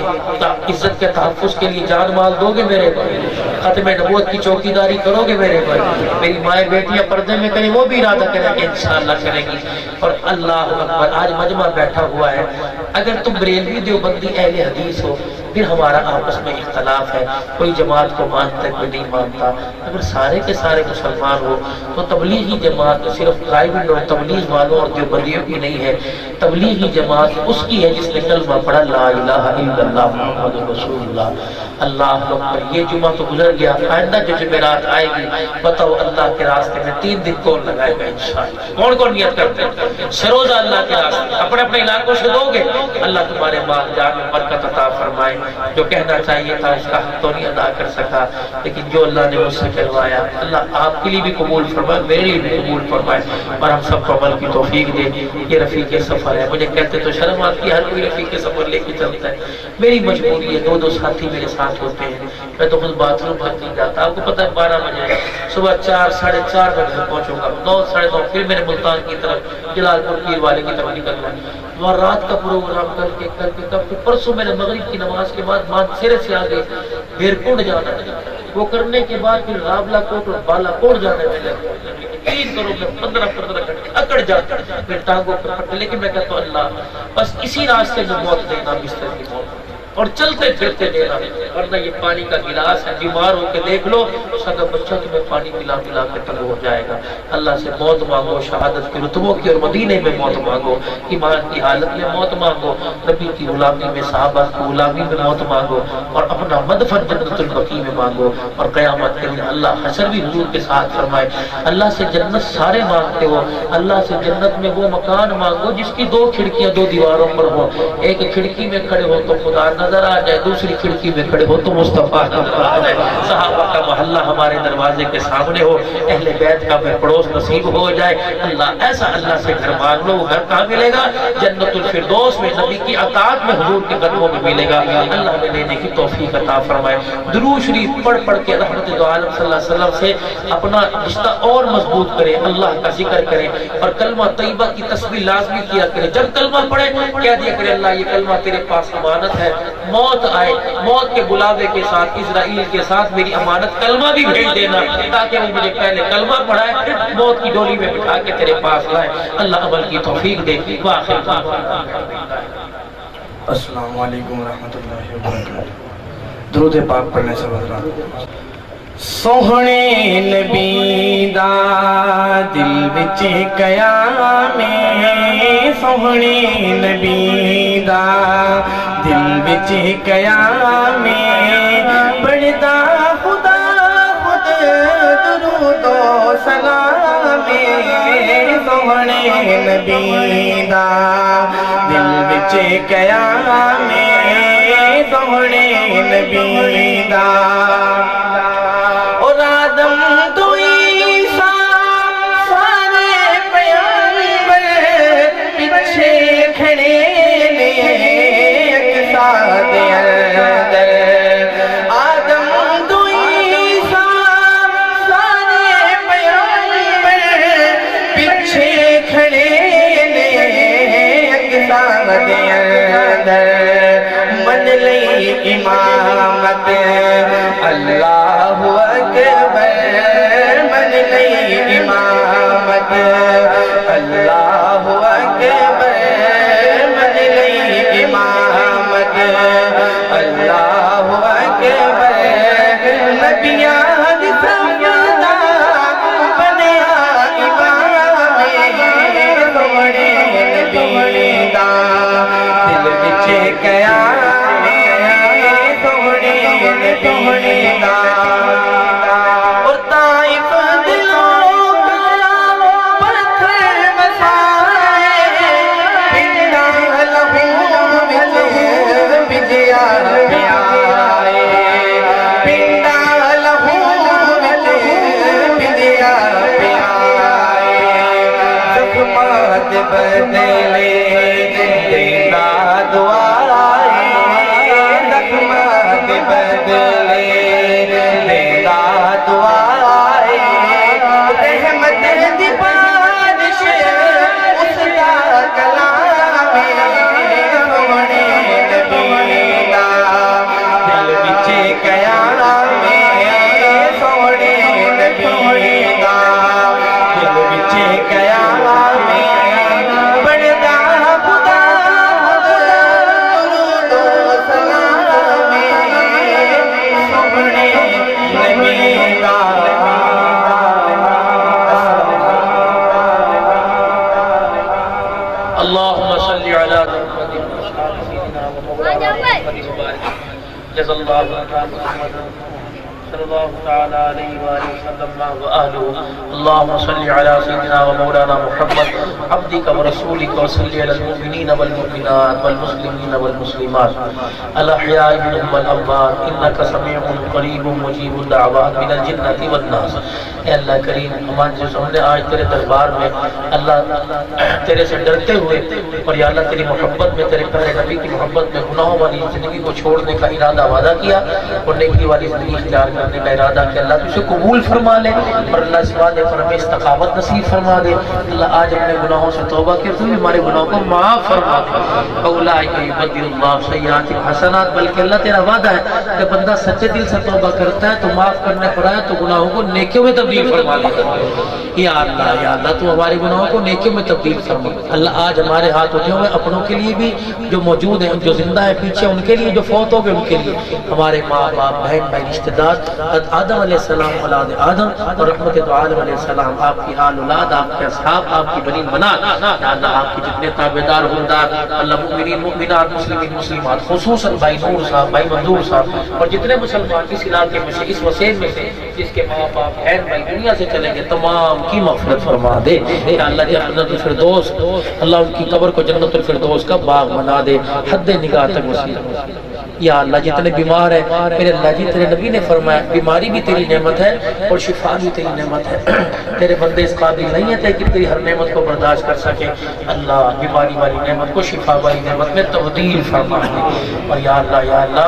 عزت کے تحفظ کے لیے جان مال دو گے میرے بھائی, ختم نبوت کی چوکیداری کرو گے میرے بھائی. میری مائیں بیٹیاں پردے میں کریں وہ بھی ارادہ کریں کہ انشاءاللہ کریں گی. اور اللہ اکبر, آج مجمع بیٹھا ہوا ہے, اگر تم بریلوی دیوبندی اہل حدیث ہو پھر ہمارا آپس میں اختلاف ہے, کوئی جماعت کو مانتا ہے کوئی نہیں مانتا. اگر سارے کے سارے مسلمان ہو تو تبلیغی جماعت صرف پرائیویٹ اور تبلیغ والوں اور دیوبندیوں کی نہیں ہے. تبلیغی جماعت اس کی ہے جس نے کلمہ پڑھا لا الہ الا اللہ محمد رسول اللہ. اللہ اکبر. یہ جمعہ تو گزر گیا, آئندہ جو جمعرات آئے گی بتاؤ اللہ کے راستے میں 3 دن کون لگائے گا انشاءاللہ؟ کون کون نیت کرتے ہیں سروزہ اللہ کے راستے اپنے اپنے علاقوں سے دو گے, اللہ تمہارے مال جان میں برکت عطا فرمائے. جو کہنا چاہیے تھا اس کا حق تو نہیں ادا کر سکا, لیکن جو اللہ نے مجھ سے کہوایا اللہ آپ کے لیے بھی قبول فرمائے, میرے لیے بھی قبول فرمائے, اور ہم سب کو عمل کی توفیق دے. یہ رفیق سفر ہے, مجھے کہتے تو شرم آتی ہے, ہر کوئی رفیق سفر لے کے چلتا ہے. میری مجبوری ہے, 2 ساتھی میرے ساتھ ہوتے ہیں, میں تو خود باتھ روم بھر نہیں جاتا. آپ کو پتہ ہے 12 بجے صبح 4 ساڑھے 4 بجے پہنچوں گا, 9 ساڑھے 9 پھر میرے ملتان کی طرف جلال پور پیر والے کی طرف نکلنا ہے. وہاں رات کا پروگرام کر کے پرسوں میں نے مغرب کی نماز کے بعد مانسیرے سے آگے بھیرکوٹ جانا ہے, وہ کرنے کے بعد پھر رابلہ کوٹ اور بالا کوٹ جانے میں 3 کروڑ میں 15 گھنٹے اکڑ جاتا پھر ٹانگوں پہ پھٹے. لیکن میں کہتا ہوں اللہ بس اسی راستے میں موت دینا, بستر کی موت, اور چلتے پھرتے دینا. ورنہ یہ پانی کا گلاس ہے, بیمار ہو کے دیکھ لو سگا بچہ تمہیں پانی پلا پلا کے تنگ ہو جائے گا. اللہ سے موت مانگو, شہادت کی رتبوں کی, اور مدینے میں موت مانگو, ایمان کی حالت میں موت مانگو, نبی کی غلامی میں, صحابہ کی غلامی میں موت مانگو, اور اپنا مدفن جنت البقیع میں مانگو. اور قیامت کے دن اللہ حشر بھی حضور کے ساتھ فرمائے. اللہ سے جنت سارے مانگتے ہو, اللہ سے جنت میں وہ مکان مانگو جس کی 2 کھڑکیاں 2 دیواروں پر ہو. ایک کھڑکی میں کھڑے ہو تو خدا نظر آ جائے, دوسری کھڑکی میں کھڑے ہو تو مصطفیٰ نظر آ جائے. صحابہ کا محلہ ہمارے دروازے کے سامنے ہو, اہل بیت کا میں پڑوس نصیب ہو جائے. اللہ ایسا اللہ سے گھر مانگ لو, وہ گھر کہاں ملے گا؟ جنت الفردوس میں, نبی کی اطاعت میں, حضور کے قدموں میں ملے گا. اللہ ہمیں لینے کی توفیق عطا فرمائے. درود شریف پڑھ پڑھ کے رحمت دو عالم صلی اللہ علیہ وسلم سے اپنا رشتہ اور مضبوط کریں, اللہ کا ذکر کریں, اور کلمہ طیبہ کی تسبیح لازمی کیا کریں. جب کلمہ پڑھیں کہہ دیا کریں اللہ یہ کلمہ تیرے پاس امانت ہے, موت آئے موت کے بلاوے کے ساتھ اسرائیل کے ساتھ میری امانت کلمہ بھی بھیج دینا, تاکہ وہ مجھے پہلے کلمہ پڑھائے پھر موت کی ڈولی میں بٹھا کے تیرے پاس لائے. اللہ عمل کی توفیق دے. واخر دعوانا السلام علیکم ورحمۃ اللہ وبرکاتہ. درود پاک پڑھنے سے بہت سوہنے نبی دا دل بچ قیام, سوہنے نبی دا دل بچ قیام, بڑھدا خدا خود درود و سلام, سوہنے نبی دا دل بچ قیام, سوہنے نبی دا. اور آدم تو ہی امامت اللہ اکبر من لئی امامت اللہ اکبر من لئی امامت اللہ اکبر نبیاں دی سمجھدا بنیا امام سونے نبی دا دل وچ قیام سونے نبی دا اور طائف دلوں کا پتھر وسائے پنڈا لہو وچ بھجیا پیائے پنڈا لہو وچ بھجیا پیائے زخمات بدلے دینا دعائے زخمات بدلے دینا دعائے رحمت دی بارش اس کا کلام سونے نبی دا دل وچ قیام سونے نبی دا دل وچ قیام بڑھدا خدا درود و سلام سونے نبی دا اللهم صل على محمد سيدنا ومولانا محمد وبارك جزا الله محمد صلى الله تعالى عليه وآله وسلم وآله. اللهم صل على سيدنا ومولانا محمد عبدك ورسولك وصل على المؤمنين والمؤمنات والمسلمين والمسلمات الأحياء منهم والأموات إنك سميع قريب مجيب الدعوات من الجنة والناس. اے اللہ کریم ہمارے جو ہم نے آج تیرے دربار میں اللہ تیرے سے ڈرتے ہوئے اور یا اللہ تیری محبت میں تیرے پیارے نبی کی محبت میں گناہوں والی زندگی کو چھوڑنے کا ارادہ وعدہ کیا اور نیکی والی زندگی اختیار کرنے کا ارادہ کہ اللہ تجھے قبول فرما لے اور اللہ اس وعدے پر ہمیں استقامت نصیب فرما دے. اللہ آج اپنے گناہوں سے توبہ کی تو ہمارے گناہوں کو معاف فرما دے. اولئک یبدل اللہ سیئاتہم حسنات. بلکہ اللہ تیرا وعدہ ہے کہ بندہ سچے دل سے توبہ کرتا ہے تو معاف کرنے پر آئے تو گناہوں کو نیکیوں میں تبدیل فرما دے. یا اللہ تو ہمارے گناہوں کو نیکیوں میں تبدیل فرما. اللہ آج ہمارے ہاتھ اٹھے ہوئے اپنوں کے لیے بھی جو موجود ہیں جو زندہ ہیں پیچھے ان کے لیے جو فوت ہو گئے ان کے لیے ہمارے ماں باپ بہن بھائی رشتہ دار آدم علیہ السلام اولاد آدم اور رحمت دو عالم علیہ السلام آپ کی آل اولاد آپ کے اصحاب آپ کی بنین بنات یا اللہ آپ کی جتنے تابعدار ہوندار اللہ مؤمنین مؤمنات مسلمین مسلمات خصوصاً بھائی نور صاحب بھائی منظور صاحب اور جتنے مسلمان اس علاقے میں سے اس وسیع میں سے جس کے ماں باپ بہن بھائی دنیا سے چلیں گے تمام کی مغفرت فرما دے. یا اللہ جنت الفردوس اللہ ان کی قبر کو جنت الفردوس کا باغ بنا دے حد نگاہ تک وسیع. یا اللہ جتنے بیمار ہیں میرے اللہ جی تیرے نبی نے فرمایا بیماری بھی تیری نعمت ہے اور شفا بھی تیری نعمت ہے. تیرے بندے اس قابل نہیں ہے کہ تیری ہر نعمت کو برداشت کر سکے. اللہ بیماری والی نعمت کو شفا والی نعمت میں تبدیل فرما دے. اور یا اللہ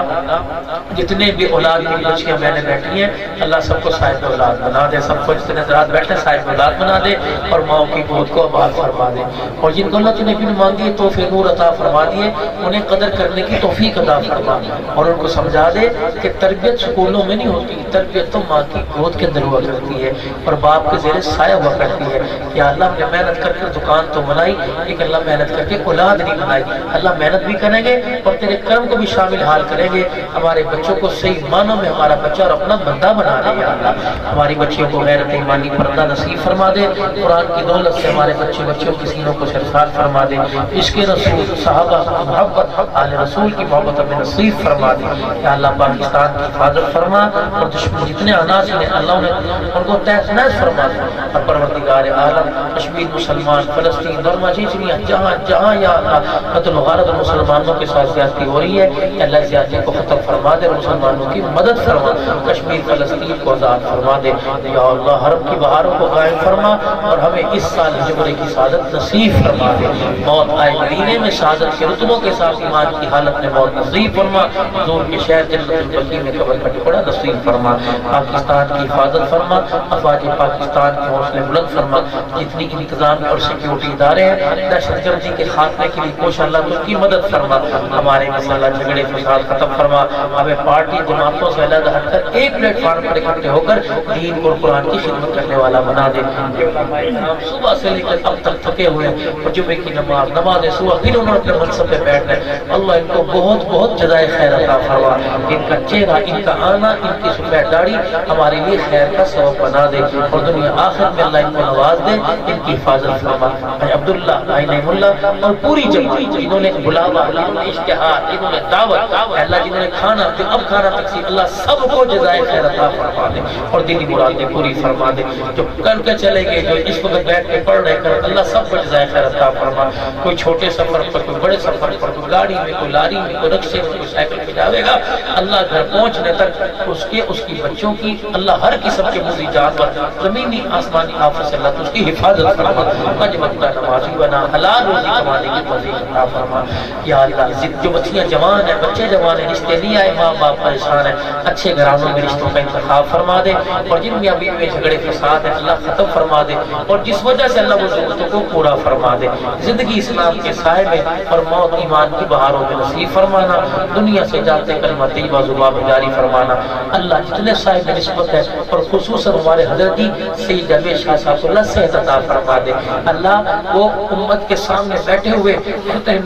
جتنے بھی اولاد کی بچیاں بہنیں بیٹھی ہیں اللہ سب کو صاحب اولاد بنا دے. سب کو جتنے حضرات بیٹھے صاحب اولاد بنا دے اور ماؤں کی گود کو آباد فرما دے. اور جن کو اللہ نے بھی مانگی توفیق نور عطا فرما دیے انہیں قدر کرنے کی توفیق عطا فرما اور ان کو سمجھا دے کہ تربیت سکولوں میں نہیں ہوتی. تربیت تو ماں کی گود کے اندر ہوا کرتی ہے اور باپ کے زیر سایہ ہوا کرتی ہے. یا اللہ نے محنت کر کے دکان تو بنائی لیکن اللہ محنت کر کے اولاد نہیں بنائی. اللہ محنت بھی کریں گے اور تیرے کرم کو بھی شامل حال کریں گے. ہمارے بچوں کو صحیح معنوں میں ہمارا بچہ اور اپنا بندہ بنا دے. یا اللہ ہماری بچیوں کو غیرت ایمانی پردہ نصیب فرما دے. قرآن کی دولت سے ہمارے بچوں کی سینوں کو سرفراز فرما دے. عشق رسول صحابہ محبت آل رسول کی محبت ہمیں نصیب فرما دے. یا اللہ پاکستان کی حفاظت فرما اور دشمن جتنے عناصر ہیں اللہ نے ان کو تحس نحس فرما دے. اور پروردگار عالم کشمیر مسلمان فلسطین برما چیچنیا جہاں جہاں یا اللہ قتل و غارت مسلمانوں کے ساتھ زیادتی ہو رہی ہے اللہ زیادتی کو ختم فرما دے اور مسلمانوں کی مدد فرما. کشمیر فلسطین کو آزاد فرما دے. یا اللہ حرم کی بہاروں کو قائم فرما اور ہمیں اس سال ہجرے کی سعادت نصیب فرما دے. موت آئے مدینے میں شہادت کے رتبوں کے ساتھ ایمان کی حالت میں موت نصیب فرما فرما، حضور کے شہر جنت البقیع میں قبر کا ٹکڑا نصیب فرما، پاکستان کی حفاظت فرما، افواج پاکستان کے حوصلے بلند فرما، جتنی انتظام اور سیکیورٹی ادارے ہیں دہشت گردی کے خاتمے کے لیے کوشش اللہ اس کی مدد فرما، ہمارے مسئلہ جھگڑے فساد ختم فرما، ہمیں پارٹی جماعتوں سے علیحدہ ہٹ کر ایک پلیٹ فارم پر اکٹھے ہو کر دین اور قرآن کی خدمت کرنے والا بنا دے۔ ہم صبح سے لے کر اب تک تھکے ہوئے ہیں، اور جمعے کی نماز صبح پھر انہوں نے اپنے منصب پہ بیٹھنا ہے، اللہ ان کو بہت بہت جزائے خیر عطا فرما، ان کا چہرہ، ان کا آنا، ان کی سفید داڑھی ہمارے لیے خیر کا سبب بنا دے، اور دنیا آخرت میں اللہ ان کو نواز دے، ان کی حفاظت فرما۔ بھائی عبداللہ، بھائی نعیم اللہ اور پوری جماعت جنہوں نے بلاوا، جنہوں نے اشتہار، جنہوں نے دعوت، اللہ جنہوں نے کھانا جو اب کھانا تقسیم، اللہ سب کو جزائے خیر عطا فرما دے اور دینی مرادیں پوری فرما دے، جو کر کے چلے گئے، جو اس وقت بیٹھ کے پڑھ رہے کر، اللہ سب کو جزائے خیر عطا فرما، کوئی چھوٹے سفر پر، کوئی بڑے سفر پر، کوئی گاڑی میں، کوئی لاری میں، کوئی رکشے میں، کوئی سائیکل پہ جاوے گا، اللہ گھر پہنچنے تک اس کی بچوں کی، اللہ ہر قسم کے موذی جانور، زمینی آسمانی آفت سے اللہ تو اس کی حفاظت فرما، پنج وقتہ نمازی بنا، حلال روزی کمانے کی توفیق عطا فرما۔ یا اللہ جو بچیاں جوان ہیں، بچے جوان ہیں، رشتے نہیں آئے، ماں باپ پریشان ہیں، اچھے گھرانوں میں رشتوں کا انتخاب فرما دے، اور جن میں ابھی میں جھگڑے فساد ہیں اللہ ختم فرما دے، اور جس وجہ سے اللہ وہ ضرورتوں کو پورا فرما دے، زندگی اسلام کے سائے میں اور موت ایمان کی بہاروں میں نصیب فرمانا، دنیا سے جاتے کلمہ طیبہ زبان میں جاری فرمانا۔ اللہ جتنے صاحب نسبت ہے اور خصوصاً ہمارے حضرتی سید جاوید شاہ صاحب اللہ صحت عطا فرما دے، اللہ وہ امت کے سامنے بیٹھے ہوئے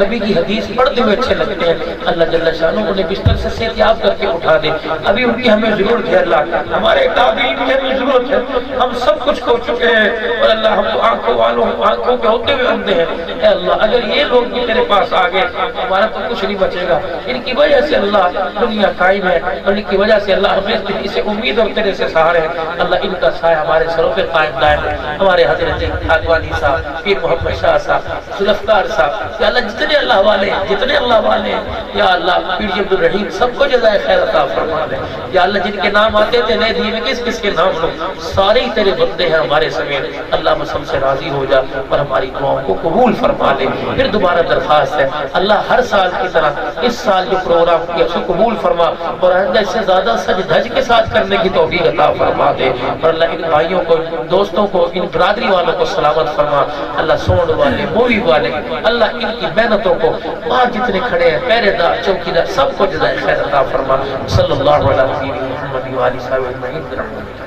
نبی کی حدیث پڑھتے ہوئے اچھے لگتے ہیں، اللہ جل شانہ انہیں بستر سے صحت یاب کر کے اٹھا دے، ابھی ان کی ہمیں ضرورت ہے، اللہ ہمارے تابعین کی ہمیں ضرورت ہے، ہم سب کچھ کھو چکے ہیں، اور اللہ ہم تو آنکھوں والوں آنکھوں کے ہوتے ہوئے اندھے ہیں، اے اللہ اگر یہ لوگ بھی تیرے پاس آ گئے ہمارا تو کچھ نہیں بچے گا، ان کی وجہ سے اللہ دنیا قائم ہے، اور ان کی وجہ سے اللہ ہمیں اسے امید اور تیرے سے سہارے ہیں، اللہ ان کا سایہ ہمارے سروں پہ قائم دائم، ہمارے حضرت خاکوانی صاحب، پیر محمد شاہ صاحب، ذوالفقار صاحب، یا اللہ جتنے اللہ والے ہیں، جتنے اللہ والے ہیں، یا اللہ پیر عبد الرحیم سب کو جزائے خیر عطا فرما دے، یا اللہ جن کے نام آتے تھے نئے دیے میں کس کس کے نام لوں، سارے ہی تیرے بندے ہیں ہمارے سمیت، اللہ ہم سب سے راضی ہو جا اور ہماری دعاؤں کو قبول فرما لے۔ پھر دوبارہ درخواست ہے اللہ ہر سال کی طرح اس سال جو پروگرام کیا اسے قبول فرما، اور آئندہ اس سے زیادہ سج دھج کے ساتھ کرنے کی توفیق عطا فرما دے، اور اللہ ان بھائیوں کو، دوستوں کو، ان برادری والوں کو سلامت فرما، اللہ سونڈ والے، مووی والے، اللہ ان کی محنتوں کو، وہاں جتنے کھڑے ہیں پہرے دار، چوکیدار، سب کو جزائے خیر عطا فرما۔ صلی اللہ علیہ وسلم محمد و آلہ وصحبہ اجمعین۔